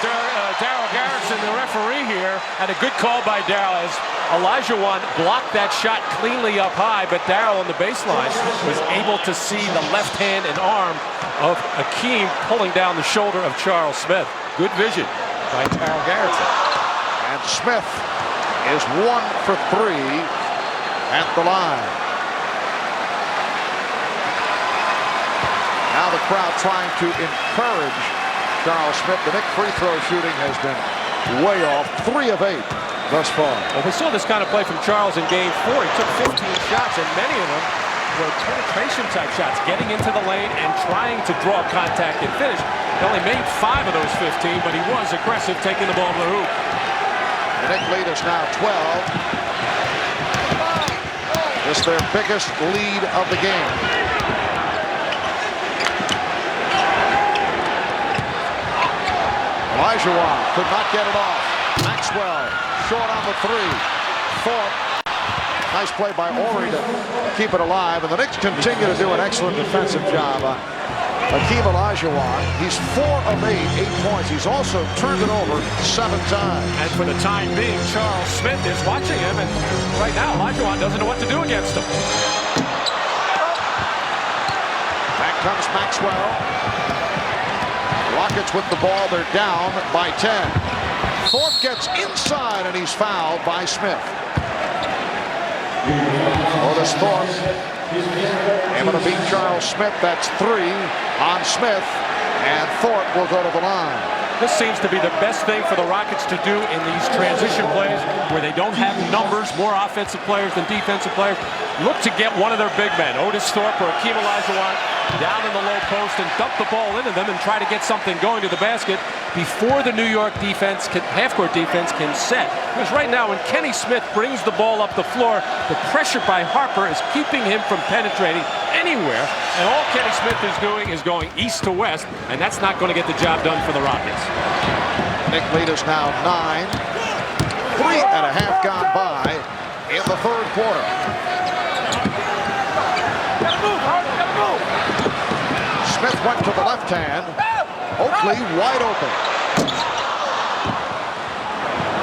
Speaker 5: Daryl Garrison, the referee here, and a good call by Daryl as Olajuwon blocked that shot cleanly up high, but Daryl on the baseline was able to see the left hand and arm of Akeem pulling down the shoulder of Charles Smith. Good vision by Daryl Garrison.
Speaker 2: And Smith is 1 for 3 at the line. Now the crowd trying to encourage Charles Smith. The Knicks free throw shooting has been way off. 3 of 8 thus far.
Speaker 5: Well, we saw this kind of play from Charles in Game 4. He took 15 shots, and many of them were penetration-type shots, getting into the lane and trying to draw contact and finish. He only made 5 of those 15, but he was aggressive taking the ball to the hoop.
Speaker 2: The Knicks lead is now 12. This is their biggest lead of the game. Olajuwon could not get it off. Maxwell short on the 3. Thorpe. Nice play by Ewing to keep it alive. And the Knicks continue to do an excellent defensive job. Hakeem Olajuwon, he's 4 of 8, 8 points. He's also turned it over 7 times.
Speaker 5: And for the time being, Charles Smith is watching him. And right now, Olajuwon doesn't know what to do against him.
Speaker 2: Back comes Maxwell. Rockets with the ball. They're down by 10. Thorpe gets inside, and he's fouled by Smith. Otis Thorpe able to beat Charles Smith. That's 3 on Smith, and Thorpe will go to the line.
Speaker 5: This seems to be the best thing for the Rockets to do in these transition plays where they don't have numbers, more offensive players than defensive players. Look to get one of their big men, Otis Thorpe or Hakeem Olajuwon, down in the low post and dump the ball into them and try to get something going to the basket before the New York defense, half-court defense, can set. Because right now when Kenny Smith brings the ball up the floor, the pressure by Harper is keeping him from penetrating anywhere. And all Kenny Smith is doing is going east to west, and that's not going to get the job done for the Rockets.
Speaker 2: Knicks lead is now 9. 3.5 gone by in the 3rd quarter. Smith went to the left hand. Oakley wide open.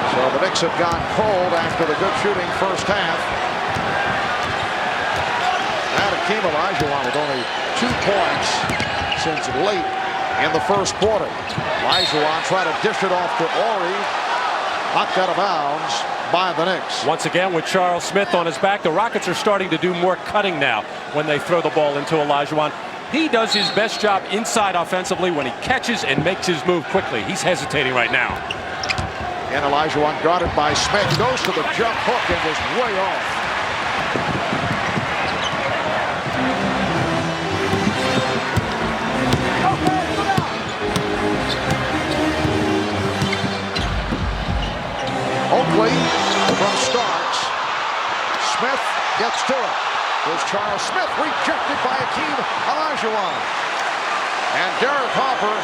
Speaker 2: So the Knicks have gone cold after the good shooting first half. Now Hakeem Olajuwon with only 2 points since late in the 1st quarter. Olajuwon tried to dish it off to Ori. Knocked out of bounds by the Knicks.
Speaker 5: Once again with Charles Smith on his back, the Rockets are starting to do more cutting now when they throw the ball into Olajuwon. He does his best job inside offensively when he catches and makes his move quickly. He's hesitating right now.
Speaker 2: And Olajuwon guarded by Smith. Goes to the jump hook and was way off. Oakley from Starks. Smith gets to it. There's Charles Smith rejected by Hakeem Olajuwon. And Derek Harper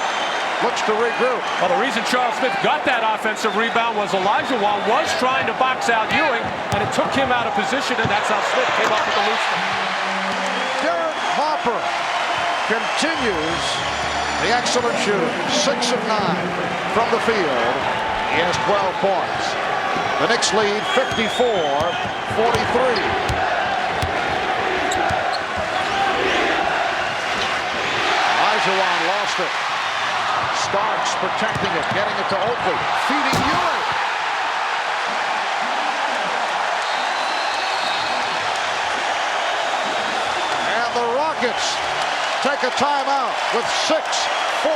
Speaker 2: looks to regroup.
Speaker 5: Well, the reason Charles Smith got that offensive rebound was Olajuwon was trying to box out Ewing, and it took him out of position, and that's how Smith came up with the loose one.
Speaker 2: Derek Harper continues the excellent shooting. 6 of 9 from the field. He has 12 points. The Knicks lead 54-43. Olajuwon lost it. Starks protecting it, getting it to Oakley, feeding Ewing. And Rockets take a timeout with 6:49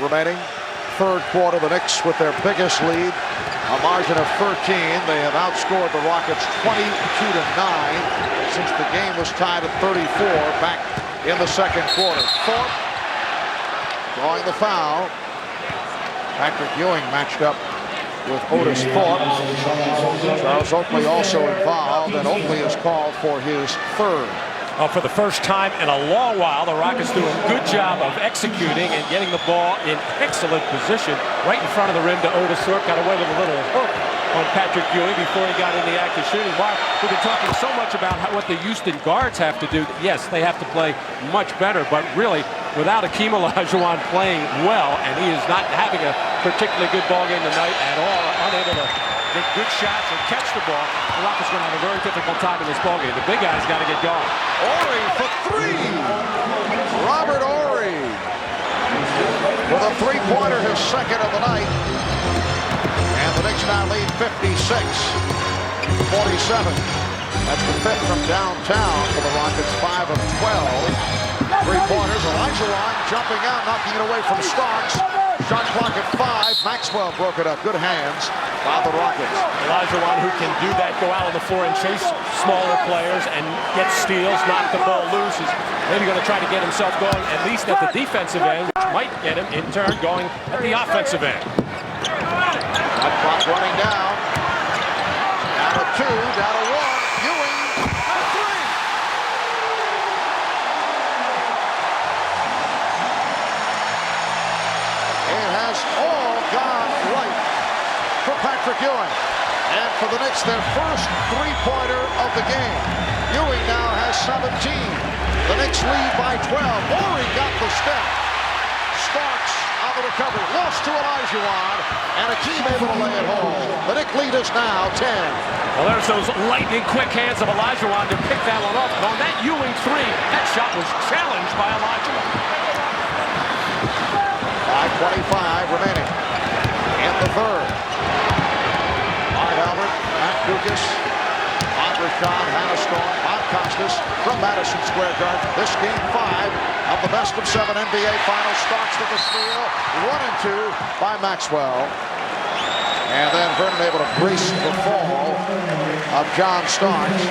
Speaker 2: remaining. Third quarter, the Knicks with their biggest lead, a margin of 13. They have outscored the Rockets 22-9 since the game was tied at 34 back in the second quarter. Thorpe drawing the foul. Patrick Ewing matched up with Otis Thorpe. Charles Oakley also involved, and Oakley is called for his third.
Speaker 5: For the first time in a long while, the Rockets do a good job of executing and getting the ball in excellent position right in front of the rim to Otis Thorpe. Got away with a little hook on Patrick Ewing before he got in the act of shooting. Mark, we've been talking so much about what the Houston guards have to do. Yes, they have to play much better, but really, without Hakeem Olajuwon playing well, and he is not having a particularly good ball game tonight at all, unable to get good shots and catch the ball, the Rockets are going to have a very difficult time in this ball game. The big guy's got to get going.
Speaker 2: Horry for three. Robert Horry with a three-pointer, his second of the night. And the Knicks now lead 56-47. That's the fifth from downtown for the Rockets, 5 of 12. Three-pointers. Olajuwon jumping out, knocking it away from Starks. Shot clock at 5. Maxwell broke it up. Good hands by the Rockets.
Speaker 5: Olajuwon, who can do that, go out on the floor and chase smaller players and get steals, knock the ball loose, is maybe going to try to get himself going at least at the defensive end, which might get him in turn going at the offensive end.
Speaker 2: That clock running down. Down to 2, down to 1. Ewing for 3. It has all gone right for Patrick Ewing. And for the Knicks, their first three-pointer of the game. Ewing now has 17. The Knicks lead by 12. Horry got the step. Starks on the recovery. Lost to Olajuwon. And Hakeem able to lay it home. The Knicks lead is now 10.
Speaker 5: Well, there's those lightning quick hands of Olajuwon to pick that one up. And on that Ewing three, that shot was challenged by Olajuwon.
Speaker 2: 5:25 remaining in the third. Mark Albert, Matt Dukas, Rashad, Hannah Storm, Bob Costas from Madison Square Garden. This game 5 of the best of 7 NBA Finals. Starks with the steal, 1 and 2 by Maxwell. And then Vernon able to brace the fall of John Starks.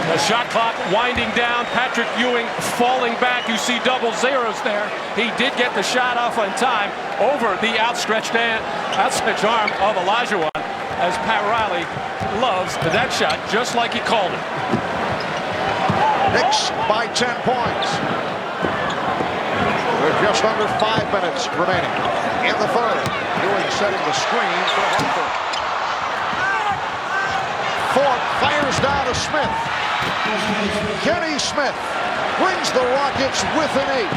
Speaker 5: The shot clock winding down. Patrick Ewing falling back. You see double zeros there. He did get the shot off on time over the outstretched arm of Olajuwon, as Pat Riley loves that shot just like he called it.
Speaker 2: Knicks by 10 points. With just under 5 minutes remaining in the third. Ewing setting the screen for Harper. Thorpe fires down to Smith. Kenny Smith brings the Rockets within 8.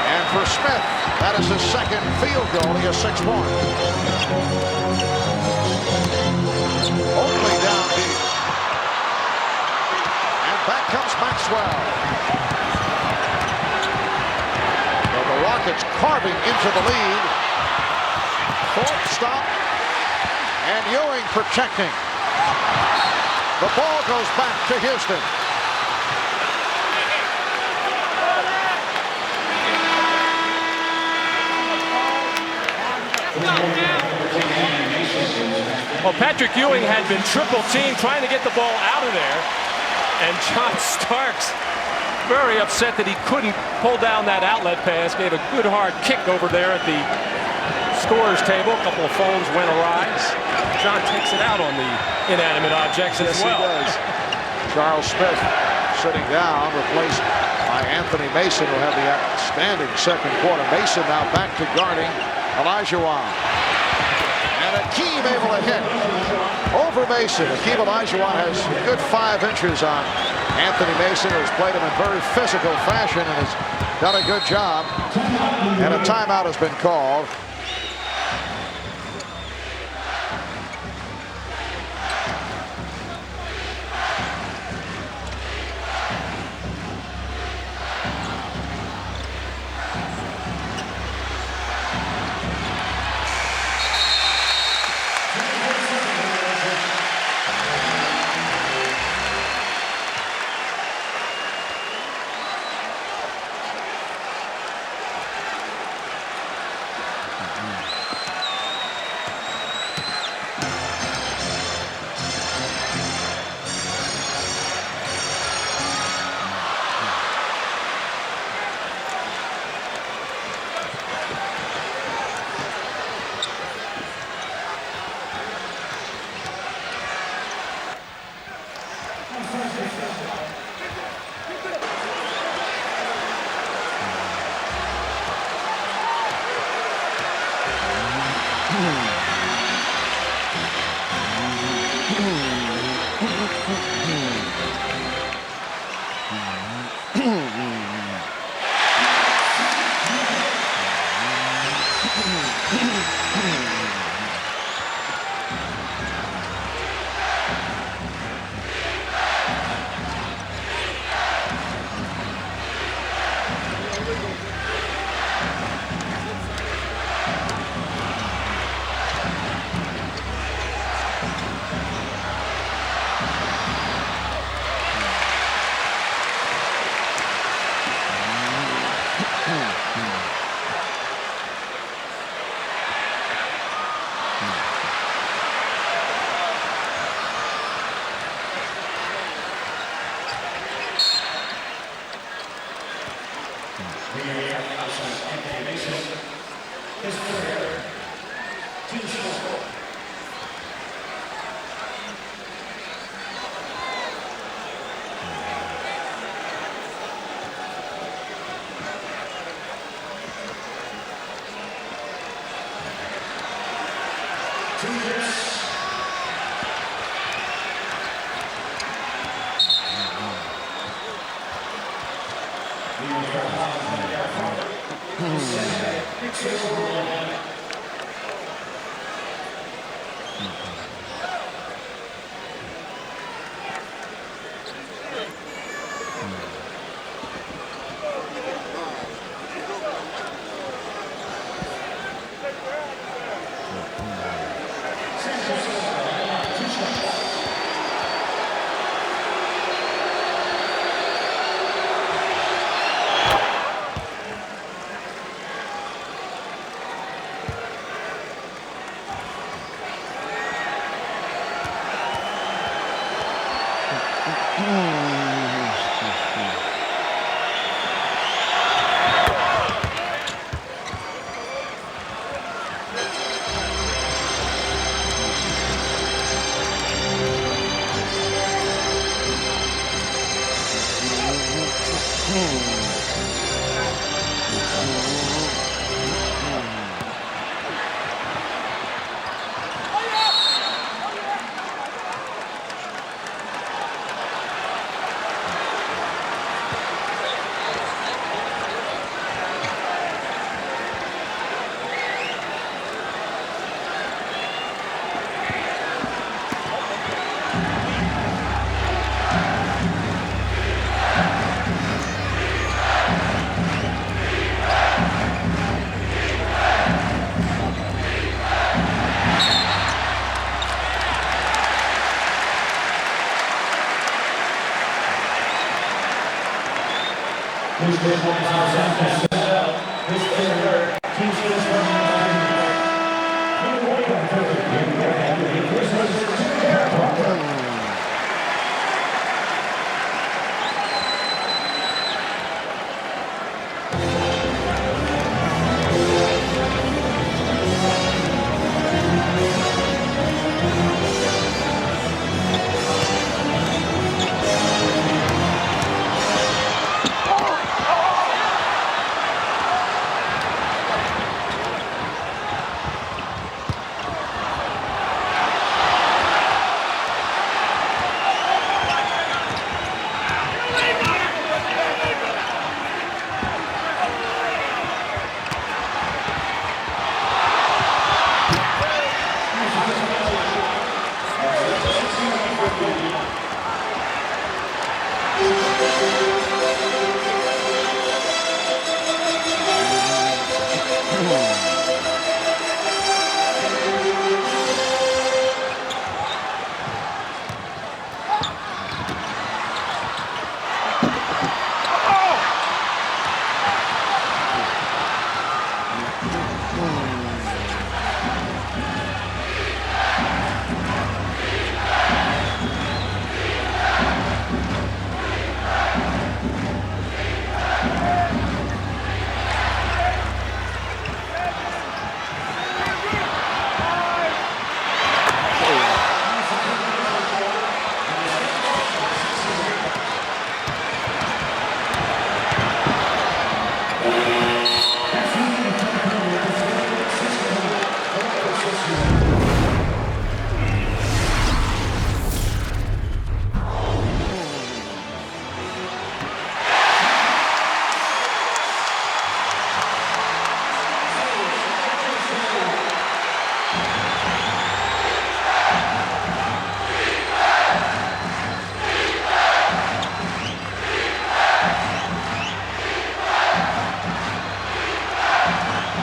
Speaker 2: And for Smith, that is his second field goal. He has 6 points. Oakley down deep. And back comes Maxwell. So the Rockets carving into the lead. Thorpe stopped. And Ewing protecting. The ball goes back to Houston.
Speaker 5: Well, Patrick Ewing had been triple teamed trying to get the ball out of there. And John Starks, very upset that he couldn't pull down that outlet pass. Gave a good hard kick over there at the scorer's table. A couple of phones went awry. John takes it out on the inanimate objects as well.
Speaker 2: He does. Charles Smith sitting down, replaced by Anthony Mason, who had the outstanding second quarter. Mason now back to guarding Olajuwon. And Hakeem able to hit over Mason. Hakeem Olajuwon has a good 5 inches on Anthony Mason, who has played him in very physical fashion and has done a good job. And a timeout has been called.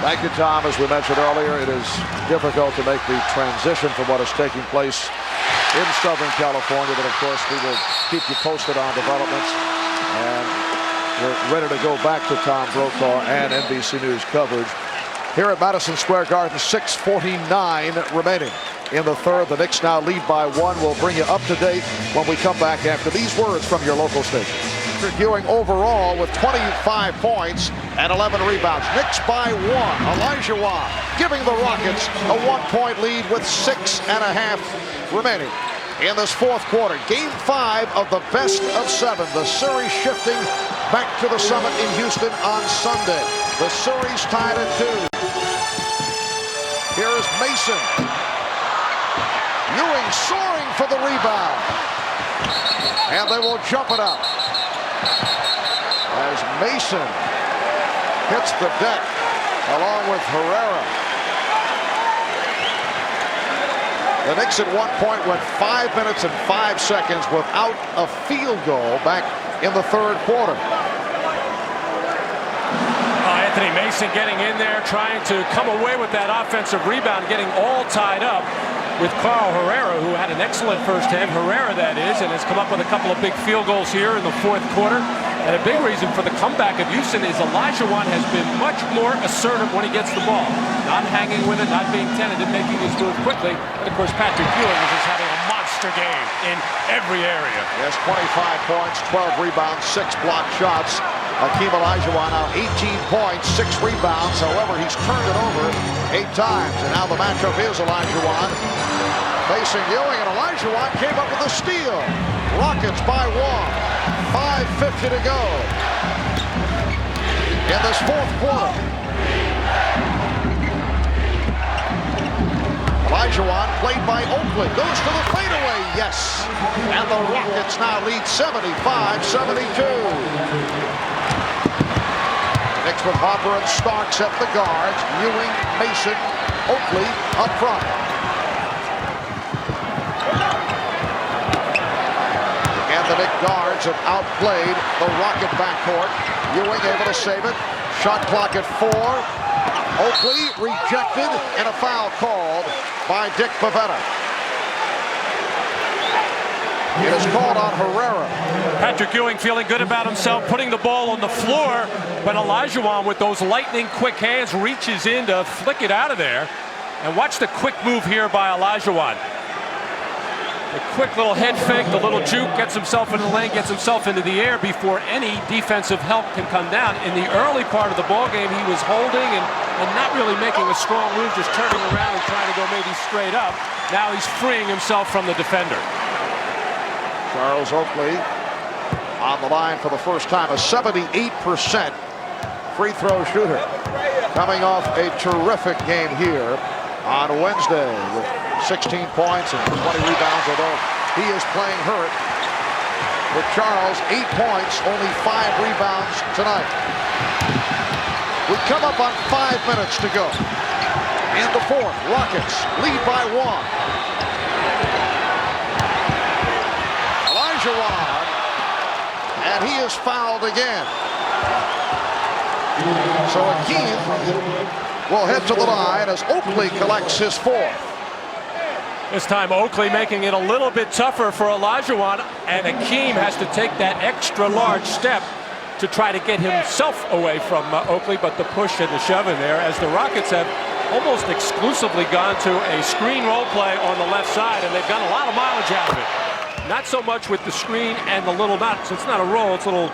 Speaker 2: Thank you, Tom. As we mentioned earlier, it is difficult to make the transition from what is taking place in Southern California, but of course we will keep you posted on developments. And we're ready to go back to Tom Brokaw and NBC News coverage. Here at Madison Square Garden, 6:49 remaining in the third. The Knicks now lead by 1. We'll bring you up to date when we come back after these words from your local station. Patrick Ewing overall with 25 points and 11 rebounds. Knicks by 1. Olajuwon giving the Rockets a 1-point lead with 6.5 remaining in this fourth quarter. Game 5 of the best of 7. The series shifting back to the Summit in Houston on Sunday. The series tied at 2. Here is Mason. Ewing soaring for the rebound. And they will jump it up as Mason hits the deck along with Herrera. The Knicks at one point went 5 minutes and 5 seconds without a field goal back in the third quarter.
Speaker 5: Anthony Mason getting in there, trying to come away with that offensive rebound, getting all tied up with Carl Herrera, who had an excellent first half. Herrera, that is, and has come up with a couple of big field goals here in the fourth quarter. And a big reason for the comeback of Houston is Olajuwon has been much more assertive when he gets the ball. Not hanging with it, not being tentative, making his move quickly. And of course, Patrick Ewing is just having a monster game in every area.
Speaker 2: Yes, 25 points, 12 rebounds, 6 blocked shots. Hakeem Olajuwon now 18 points, 6 rebounds. However, he's turned it over 8 times. And now the matchup is Olajuwon facing Ewing, and Olajuwon came up with a steal. Rockets by 1. 5:50 to go in this fourth quarter. Olajuwon played by Oakley. Goes to the fadeaway. Yes. And the Rockets now lead 75-72. Knicks with Hopper and Starks at the guards. Ewing, Mason, Oakley up front. And the Knicks guards have outplayed the Rocket backcourt. Ewing able to save it. Shot clock at 4. Oakley rejected and a foul called by Dick Pavetta. It is called on Herrera.
Speaker 5: Patrick Ewing feeling good about himself, putting the ball on the floor, but Olajuwon with those lightning quick hands reaches in to flick it out of there. And watch the quick move here by Olajuwon. The quick little head fake, the little juke, gets himself in the lane, gets himself into the air before any defensive help can come down. In the early part of the ball game, he was holding and not really making a strong move, just turning around and trying to go maybe straight up. Now he's freeing himself from the defender.
Speaker 2: Charles Oakley on the line for the first time, a 78% free throw shooter. Coming off a terrific game here on Wednesday with 16 points and 20 rebounds, although he is playing hurt. With Charles, 8 points, only 5 rebounds tonight. We come up on 5 minutes to go. In the fourth, Rockets lead by 1. Olajuwon, and he is fouled again. So Hakeem will head to the line as Oakley collects his 4th.
Speaker 5: This time Oakley making it a little bit tougher for Olajuwon, and Hakeem has to take that extra large step to try to get himself away from Oakley, but the push and the shove in there as the Rockets have almost exclusively gone to a screen roll play on the left side, and they've gotten a lot of mileage out of it. Not so much with the screen and the little nut, so it's not a roll, it's a little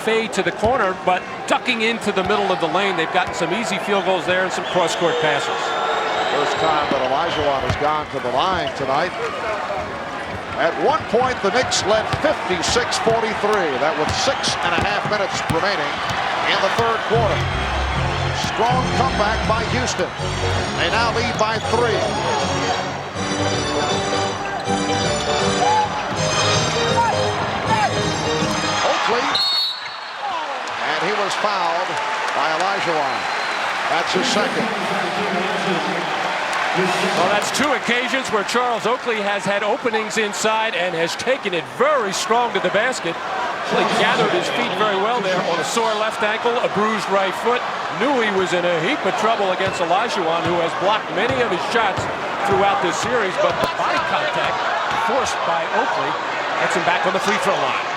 Speaker 5: fade to the corner, but ducking into the middle of the lane. They've gotten some easy field goals there and some cross-court passes.
Speaker 2: First time that Olajuwon has gone to the line tonight. At one point, the Knicks led 56-43. That with 6.5 minutes remaining in the third quarter. Strong comeback by Houston. They now lead by 3. Oakley. And he was fouled by Olajuwon. That's his second.
Speaker 5: Well, that's 2 occasions where Charles Oakley has had openings inside and has taken it very strong to the basket. He gathered his feet very well there on a sore left ankle, a bruised right foot. Knew he was in a heap of trouble against Olajuwon, who has blocked many of his shots throughout this series, but the body contact forced by Oakley gets him back on the free throw line.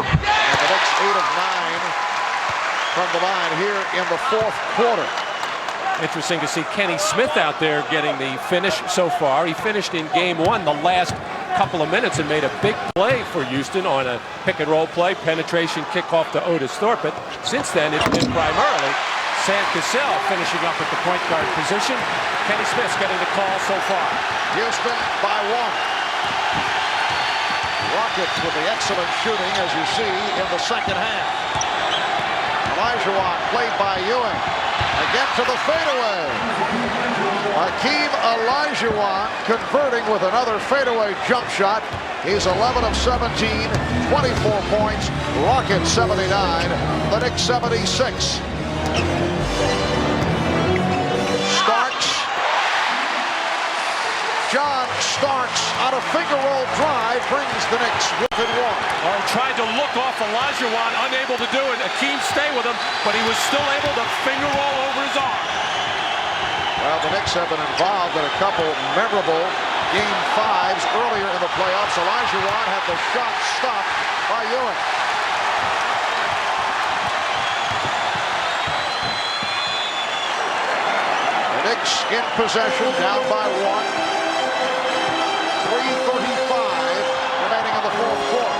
Speaker 2: And the Knicks 8 of 9 from the line here in the fourth quarter.
Speaker 5: Interesting to see Kenny Smith out there getting the finish so far. He finished in game 1 the last couple of minutes and made a big play for Houston on a pick and roll play, penetration kickoff to Otis Thorpe. But since then, it's been primarily Sam Cassell finishing up at the point guard position. Kenny Smith's getting the call so far.
Speaker 2: Houston by 1. Rockets with the excellent shooting, as you see, in the second half. Olajuwon played by Ewing. Again to the fadeaway. Hakeem Olajuwon converting with another fadeaway jump shot. He's 11 of 17, 24 points. Rockets 79, the Knicks 76. John Starks on a finger roll drive brings the Knicks within 1.
Speaker 5: Tried to look off Olajuwon, unable to do it. Hakeem stayed with him, but he was still able to finger roll over his arm.
Speaker 2: Well, the Knicks have been involved in a couple memorable Game 5s earlier in the playoffs. Olajuwon had the shot stopped by Ewing. The Knicks in possession, down by 1. 3:35 remaining in the fourth quarter.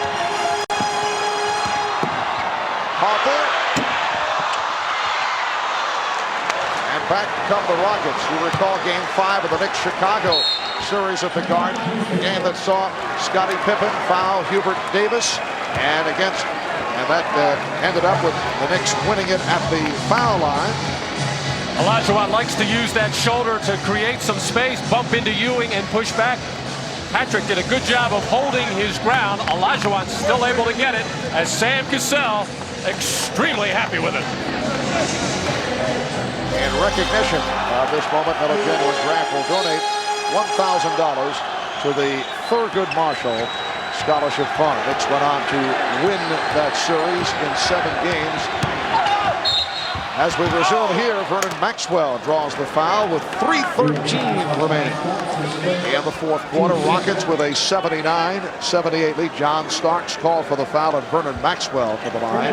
Speaker 2: Harper. And back come the Rockets. You recall Game 5 of the Knicks-Chicago series at the Garden. A game that saw Scottie Pippen foul Hubert Davis. And that ended up with the Knicks winning it at the foul line.
Speaker 5: Olajuwon likes to use that shoulder to create some space, bump into Ewing and push back. Patrick did a good job of holding his ground. Olajuwon still able to get it, as Sam Cassell extremely happy with it.
Speaker 2: In recognition of this moment, Miller Genuine Draft will donate $1,000 to the Thurgood Marshall Scholarship Fund. Knicks went on to win that series in 7 games. As we resume here, Vernon Maxwell draws the foul with 3:13 remaining. In the fourth quarter, Rockets with a 79-78 lead. John Starks called for the foul, and Vernon Maxwell to the line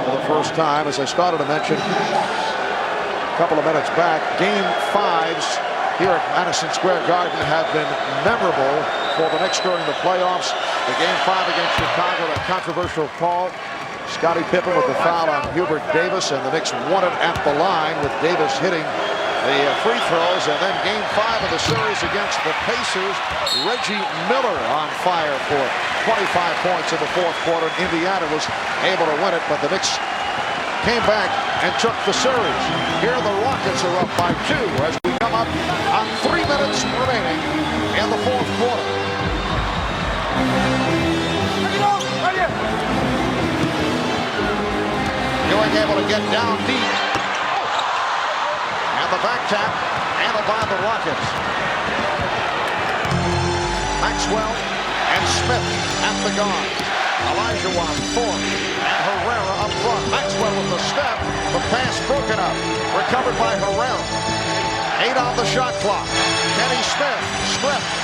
Speaker 2: for the first time. As I started to mention a couple of minutes back, Game 5s here at Madison Square Garden have been memorable for the Knicks during the playoffs. The Game 5 against Chicago, that controversial call. Scottie Pippen with the foul on Hubert Davis, and the Knicks won it at the line with Davis hitting the free throws. And then Game 5 of the series against the Pacers, Reggie Miller on fire for 25 points in the fourth quarter. Indiana was able to win it, but the Knicks came back and took the series. Here the Rockets are up by 2 as we come up on 3 minutes remaining in the fourth quarter. Ewing able to get down deep. And the back tap handled by the Rockets. Maxwell and Smith at the guard. Olajuwon, Thorpe, and Herrera up front. Maxwell with the step. The pass broken up. Recovered by Herrera. 8 on the shot clock. Kenny Smith stripped.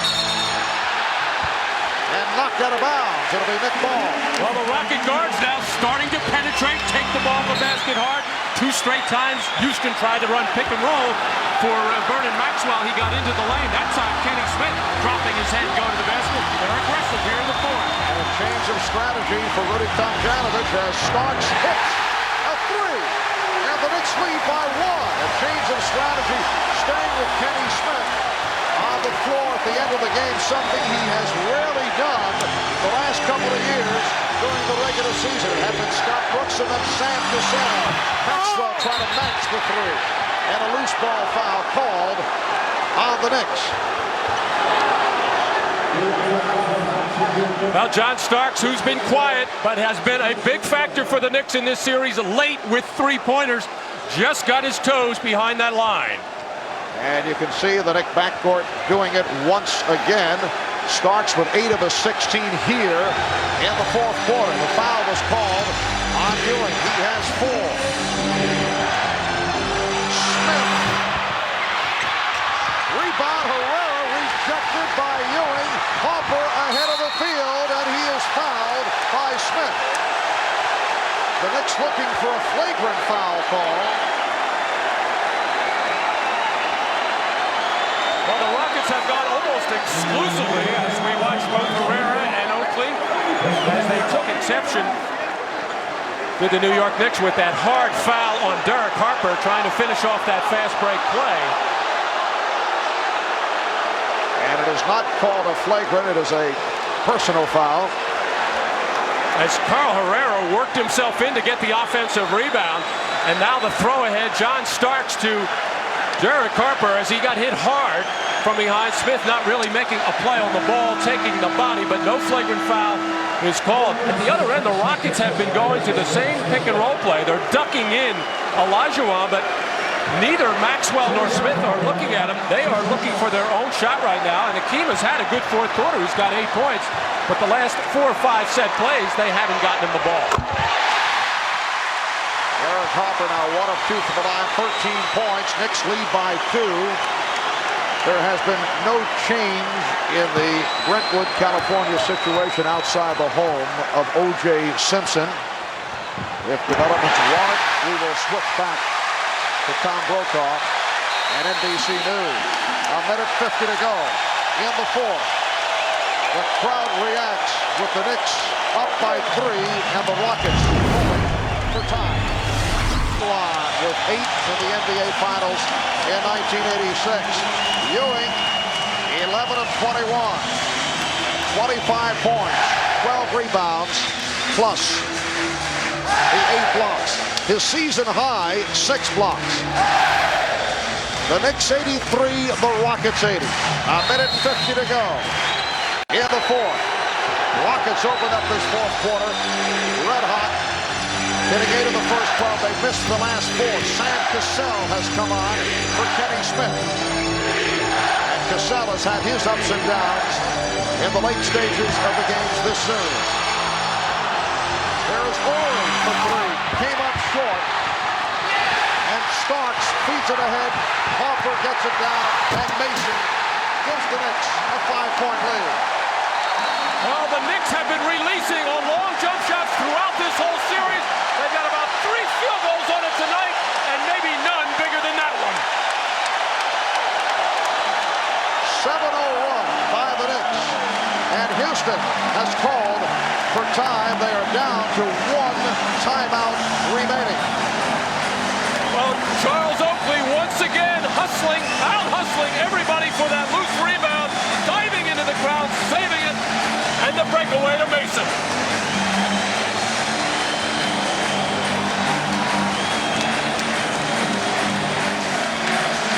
Speaker 2: And knocked out of bounds. It'll be Nick Ball.
Speaker 5: Well, the Rocket guards now starting to penetrate, take the ball from the basket hard. 2 straight times Houston tried to run pick and roll for Vernon Maxwell. He got into the lane. That time Kenny Smith dropping his head, going to the basket. They're aggressive here in the fourth.
Speaker 2: And a change of strategy for Rudy Tomjanovich as Starks hits a 3. And the Knicks lead by 1. A change of strategy, staying with Kenny Smith on the floor at the end of the game, something he has rarely done the last couple of years during the regular season. It had been Scott Brooks and then Sam Cassell. Maxwell trying to match the 3. And a loose ball foul called on the Knicks.
Speaker 5: Well, John Starks, who's been quiet, but has been a big factor for the Knicks in this series, late with 3-pointers, just got his toes behind that line.
Speaker 2: And you can see the Knicks backcourt doing it once again. Starks with 8 of his 16 here in the fourth quarter. The foul was called on Ewing. He has 4. Smith. Rebound, Herrera rejected by Ewing. Harper ahead of the field, and he is fouled by Smith. The Knicks looking for a flagrant foul call.
Speaker 5: Well, the Rockets have gone almost exclusively, as we watch both took exception to the New York Knicks with that hard foul on Derek Harper trying to finish off that fast break play.
Speaker 2: And it is not called a flagrant. It is a personal foul.
Speaker 5: As Carl Herrera worked himself in to get the offensive rebound. And now the throw ahead, John Starks to Derek Harper as he got hit hard from behind. Smith not really making a play on the ball, taking the body, but no flagrant foul is called. At the other end, the Rockets have been going to the same pick and roll play. They're ducking in Olajuwon, but neither Maxwell nor Smith are looking at him. They are looking for their own shot right now. And Hakeem has had a good fourth quarter. He's got 8 points, but the last 4 or 5 set plays, they haven't gotten him the ball.
Speaker 2: Derek Harper now 1 of 2 from the line, 13 points. Knicks lead by 2. There has been no change in the Brentwood, California situation outside the home of O.J. Simpson. If developments warrant, we will switch back to Tom Brokaw and NBC News. A minute 50 to go in the fourth. The crowd reacts with the Knicks up by 3 and the Rockets moving for time. With 8 in the NBA Finals in 1986. Ewing, 11 of 21. 25 points, 12 rebounds, plus the 8 blocks. His season high, 6 blocks. The Knicks 83, the Rockets 80. A minute 50 to go in the fourth. Rockets open up this fourth quarter red hot. Hitting 8 of the first 12, they missed the last 4. Sam Cassell has come on for Kenny Smith. And Cassell has had his ups and downs in the late stages of the games this series. There is Ewing for 3. Came up short. And Starks feeds it ahead. Harper gets it down. And Mason gives the Knicks a 5-point lead.
Speaker 5: Well, the Knicks have been releasing on long jump shots throughout this whole series. They've got about 3 field goals on it tonight, and maybe none bigger than that one.
Speaker 2: 7-0 run by the Knicks. And Houston has called for time. They are down to 1 timeout remaining.
Speaker 5: Well, Charles Oakley once again out-hustling everybody for that loose rebound, diving into the crowd, saving it, and the breakaway to Mason.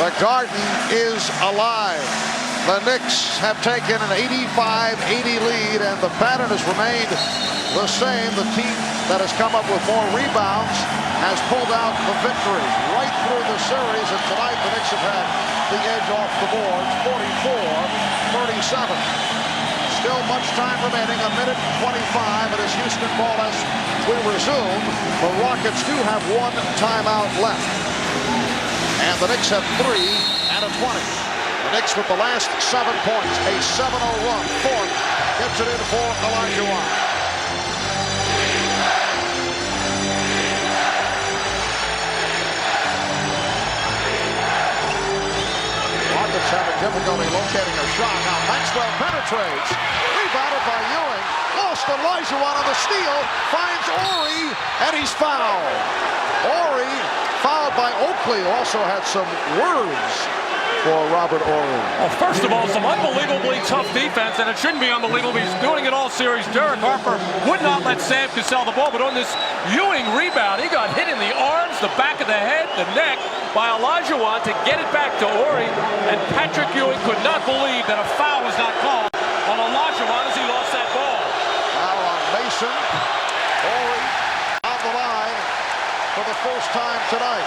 Speaker 2: The Garden is alive. The Knicks have taken an 85-80 lead, and the pattern has remained the same. The team that has come up with more rebounds has pulled out the victory right through the series, and tonight the Knicks have had the edge off the boards, 44-37. Still much time remaining, a minute 25, and as Houston ball as we resume, the Rockets do have 1 timeout left. And the Knicks have 3 and a 20. The Knicks with the last 7 points, a 7-0 run. Fourth gets it in for Olajuwon. Rockets having difficulty locating a shot. Now Maxwell penetrates. Rebounded by Ewing. Lost Olajuwon on the steal. Finds Horry, and he's fouled. Horry, fouled by Oakley, also had some words for Robert Horry.
Speaker 5: Well, first of all, some unbelievably tough defense, and it shouldn't be unbelievable. He's doing it all series. Derek Harper would not let Sam Cassell the ball, but on this Ewing rebound, he got hit in the arms, the back of the head, the neck by Olajuwon to get it back to Horry, and Patrick Ewing could not believe that a foul was not called on Olajuwon as he lost that ball.
Speaker 2: Now on Mason, Horry on the line for the first time tonight.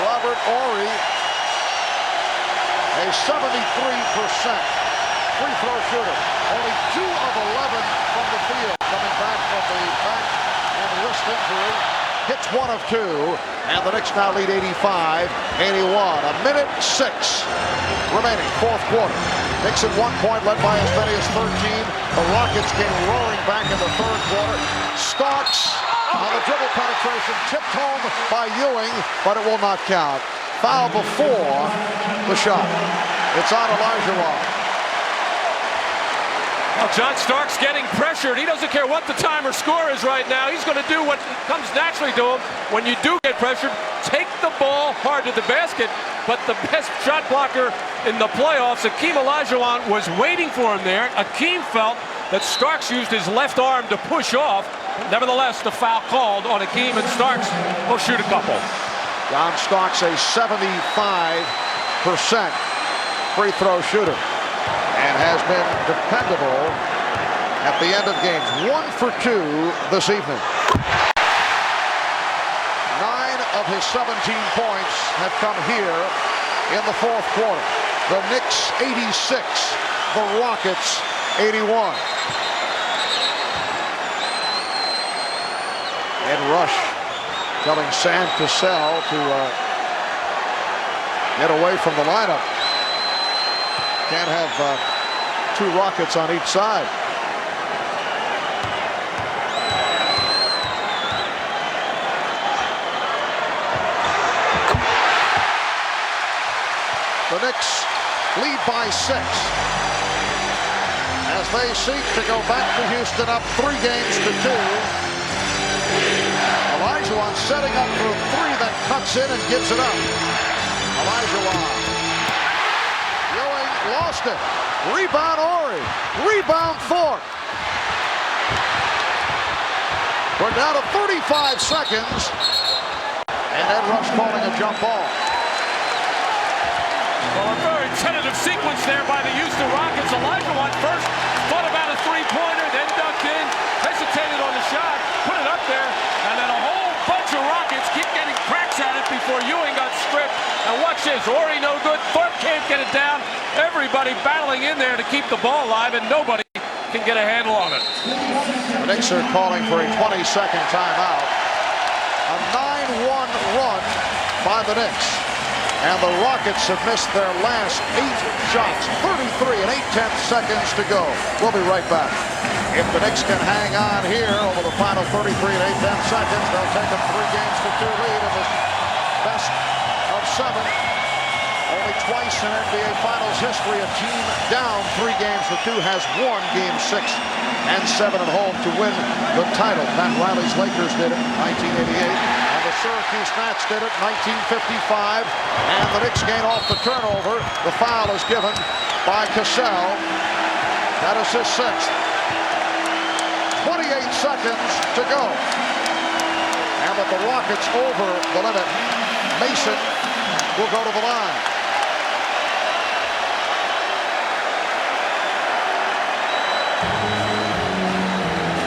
Speaker 2: Robert Horry, a 73% free throw shooter. Only 2 of 11 from the field, coming back from the back and wrist injury. Hits 1 of 2, and the Knicks now lead 85-81. A minute 6 remaining, fourth quarter. Knicks at 1 point, led by as many as 13. The Rockets came roaring back in the third quarter. Starks on the dribble penetration, tipped home by Ewing, but it will not count. Foul before the shot. It's on Olajuwon.
Speaker 5: Well, John Starks getting pressured. He doesn't care what the time or score is right now. He's going to do what comes naturally to him. When you do get pressured, take the ball hard to the basket. But the best shot blocker in the playoffs, Akeem Olajuwon, was waiting for him there. Akeem felt that Starks used his left arm to push off. Nevertheless, the foul called on Akeem, and Starks will shoot a couple.
Speaker 2: John Starks, a 75% free throw shooter, and has been dependable at the end of games. 1 for 2 this evening. 9 of his 17 points have come here in the fourth quarter. The Knicks 86, the Rockets 81. Ed Rush telling Sam Cassell to get away from the lineup. Can't have 2 Rockets on each side. The Knicks lead by 6 as they seek to go back to Houston up 3 games to 2. Olajuwon setting up for a 3 that cuts in and gives it up. Olajuwon. Ewing lost it. Rebound Ori. Rebound Thorpe. We're down to 35 seconds. And Ed Rush calling a jump ball.
Speaker 5: Well, a very tentative sequence there by the Houston Rockets. Olajuwon first thought about a three-pointer, then ducked in, hesitated on the shot, put it up there, and then a whole bunch of Rockets keep getting cracks at it before Ewing got stripped. And watch this, Ori no good, Thorpe can't get it down. Everybody battling in there to keep the ball alive, and nobody can get a handle on it.
Speaker 2: The Knicks are calling for a 20-second timeout. A 9-1 run by the Knicks. And the Rockets have missed their last 8 shots. 33 and 8/10 seconds to go. We'll be right back. If the Knicks can hang on here over the final 33 and 8/10 seconds, they'll take a 3 games to 2 lead in the best of 7. Only twice in NBA Finals history, a team down 3 games to 2 has won Game 6 and 7 at home to win the title. Pat Riley's Lakers did it in 1988. Syracuse Nats did it in 1955, and the Knicks gain off the turnover. The foul is given by Cassell. That is his 6th. 28 seconds to go. And with the Rockets over the limit, Mason will go to the line.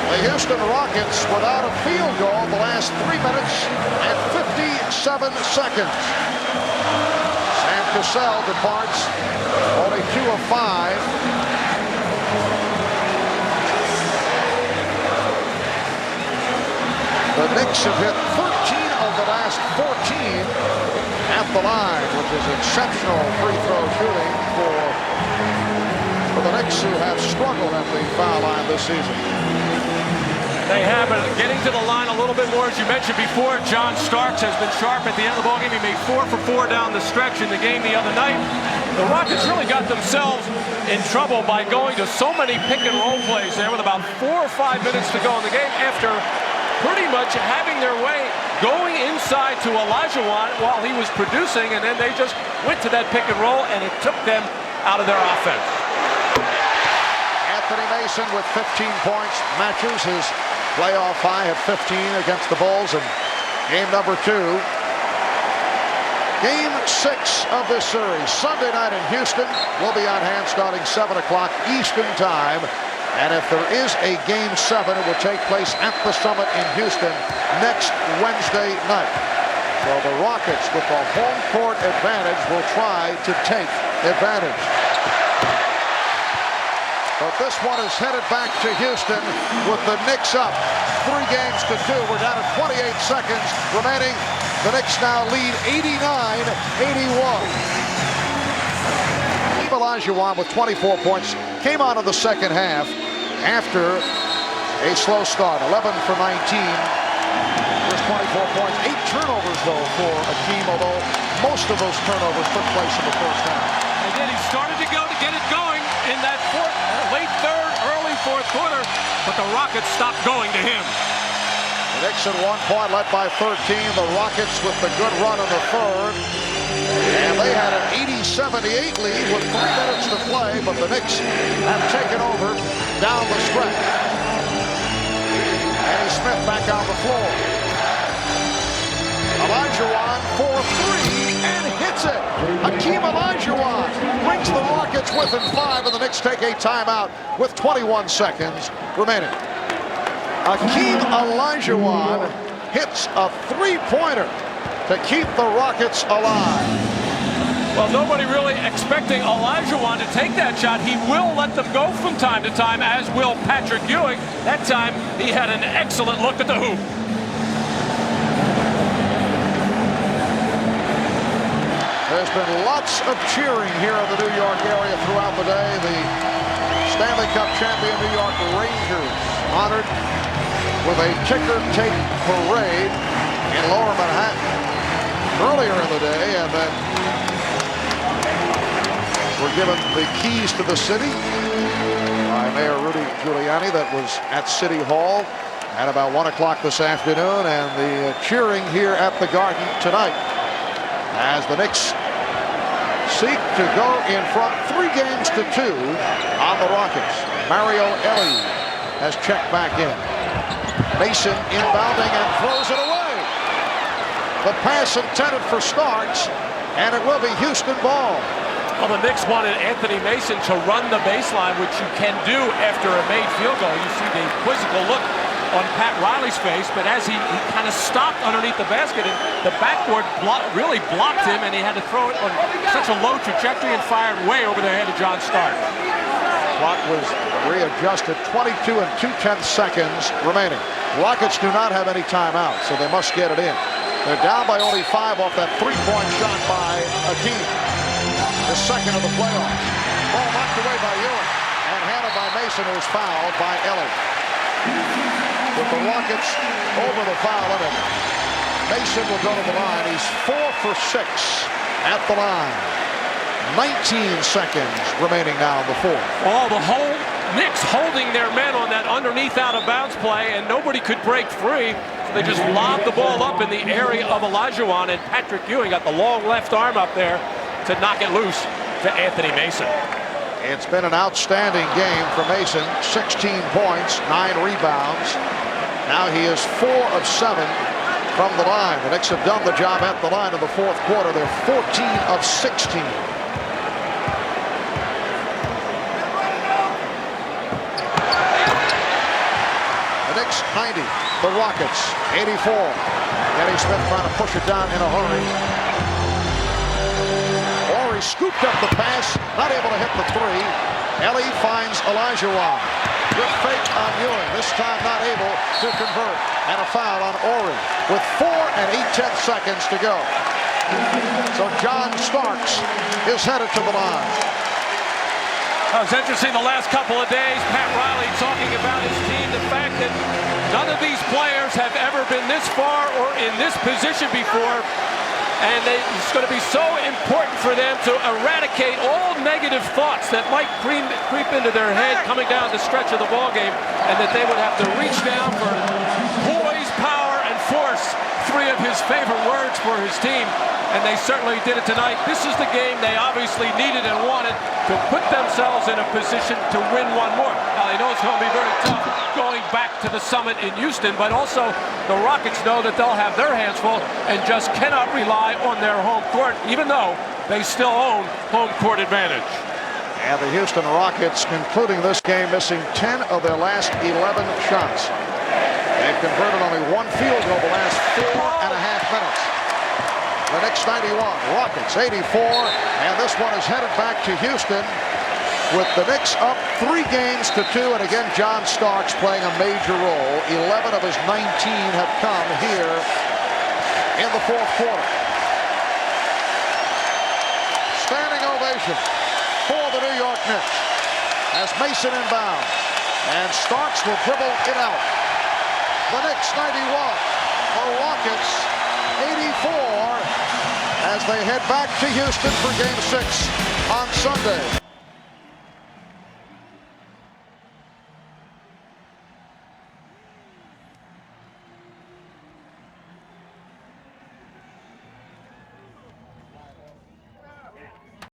Speaker 2: The Houston Rockets without a field goal the last 3 minutes and 57 seconds. Sam Cassell departs, only 2 of 5. The Knicks have hit 13 of the last 14 at the line, which is exceptional free throw shooting for the Knicks, who have struggled at the foul line this season.
Speaker 5: They have been getting to the line a little bit more. As you mentioned before, John Starks has been sharp at the end of the ballgame. He made 4 for 4 down the stretch in the game the other night. The Rockets really got themselves in trouble by going to so many pick and roll plays there with about 4 or 5 minutes to go in the game after pretty much having their way going inside to Olajuwon while he was producing, and then they just went to that pick and roll, and it took them out of their offense.
Speaker 2: Anthony Mason with 15 points matches his playoff high at 15 against the Bulls in game number 2. Game 6 of this series, Sunday night in Houston, will be on hand starting 7 o'clock Eastern time. And if there is a game 7, it will take place at the Summit in Houston next Wednesday night. So the Rockets, with the home court advantage, will try to take advantage. But this one is headed back to Houston with the Knicks up 3 games to 2. We're down to 28 seconds remaining. The Knicks now lead 89-81. Olajuwon with 24 points came out of the second half after a slow start. 11 for 19. There's 24 points. 8 turnovers, though, for Akeem, although most of those turnovers took place in the first half.
Speaker 5: And then he started to get it going in that late third, early but the Rockets stopped going to him.
Speaker 2: The Knicks at 1 point led by 13. The Rockets with the good run in the third. And they had an 80-78 lead with 3 minutes to play, but the Knicks have taken over down the stretch. Kenny Smith back on the floor. Olajuwon for 3 and hits it. Hakeem Olajuwon brings the Rockets within 5, and the Knicks take a timeout with 21 seconds remaining. Hakeem Olajuwon hits a 3-pointer to keep the Rockets alive.
Speaker 5: Well, nobody really expecting Olajuwon to take that shot. He will let them go from time to time, as will Patrick Ewing. That time, he had an excellent look at the hoop.
Speaker 2: There's been lots of cheering here in the New York area throughout the day. The Stanley Cup champion New York Rangers honored with a ticker tape parade in Lower Manhattan earlier in the day, and then were given the keys to the city by Mayor Rudy Giuliani. That was at City Hall at about 1 o'clock this afternoon, and the cheering here at the Garden tonight as the Knicks seek to go in front 3-2 on the Rockets. Mario Elie has checked back in. Mason inbounding and throws it away. The pass intended for Starks, and it will be Houston ball.
Speaker 5: Well, the Knicks wanted Anthony Mason to run the baseline, which you can do after a made field goal. You see the quizzical look on Pat Riley's face, but as he kind of stopped underneath the basket, and the backboard really blocked him, and he had to throw it on such a low trajectory and fired way over the head of John Stark.
Speaker 2: Clock was readjusted. 22 2/10 seconds remaining. Rockets do not have any timeouts, so they must get it in. They're down by only 5 off that 3-point shot by Hakeem. The second of the playoffs. Ball knocked away by Ewing and handled by Mason, who was fouled by Elie. With the Rockets over the foul limit, Mason will go to the line. He's 4 for 6 at the line. 19 seconds remaining now in the fourth.
Speaker 5: Oh, the whole Knicks holding their men on that underneath out-of-bounds play, and nobody could break free. So they just lobbed the ball up in the area of Olajuwon, and Patrick Ewing got the long left arm up there to knock it loose to Anthony Mason.
Speaker 2: It's been an outstanding game for Mason. 16 points, 9 rebounds. Now he is 4 of 7 from the line. The Knicks have done the job at the line in the fourth quarter. They're 14 of 16. The Knicks 90. The Rockets 84. Kenny Smith trying to push it down in a hurry. He scooped up the pass, not able to hit the 3. Elie finds Olajuwon. Good fake on Ewing, this time not able to convert. And a foul on Ori with 4 and 8/10 seconds to go. So John Starks is headed to the line.
Speaker 5: It was interesting the last couple of days, Pat Riley talking about his team, the fact that none of these players have ever been this far or in this position before. And it's going to be so important for them to eradicate all negative thoughts that might creep into their head coming down the stretch of the ball game, and that they would have to reach down for poise, power, and force, 3 of his favorite words for his team. And they certainly did it tonight. This is the game they obviously needed and wanted to put themselves in a position to win one more. Now, they know it's going to be very tough going back to the summit in Houston, but also the Rockets know that they'll have their hands full and just cannot rely on their home court, even though they still own home court advantage.
Speaker 2: And the Houston Rockets concluding this game missing 10 of their last 11 shots. They've converted only 1 field goal the last 4.5 minutes. The Knicks 91, Rockets 84, and this one is headed back to Houston with the Knicks up 3-2, and again John Starks playing a major role. 11 of his 19 have come here in the fourth quarter. Standing ovation for the New York Knicks as Mason inbounds, and Starks will dribble it out. The Knicks 91, the Rockets 84, as they head back to Houston for Game 6 on Sunday.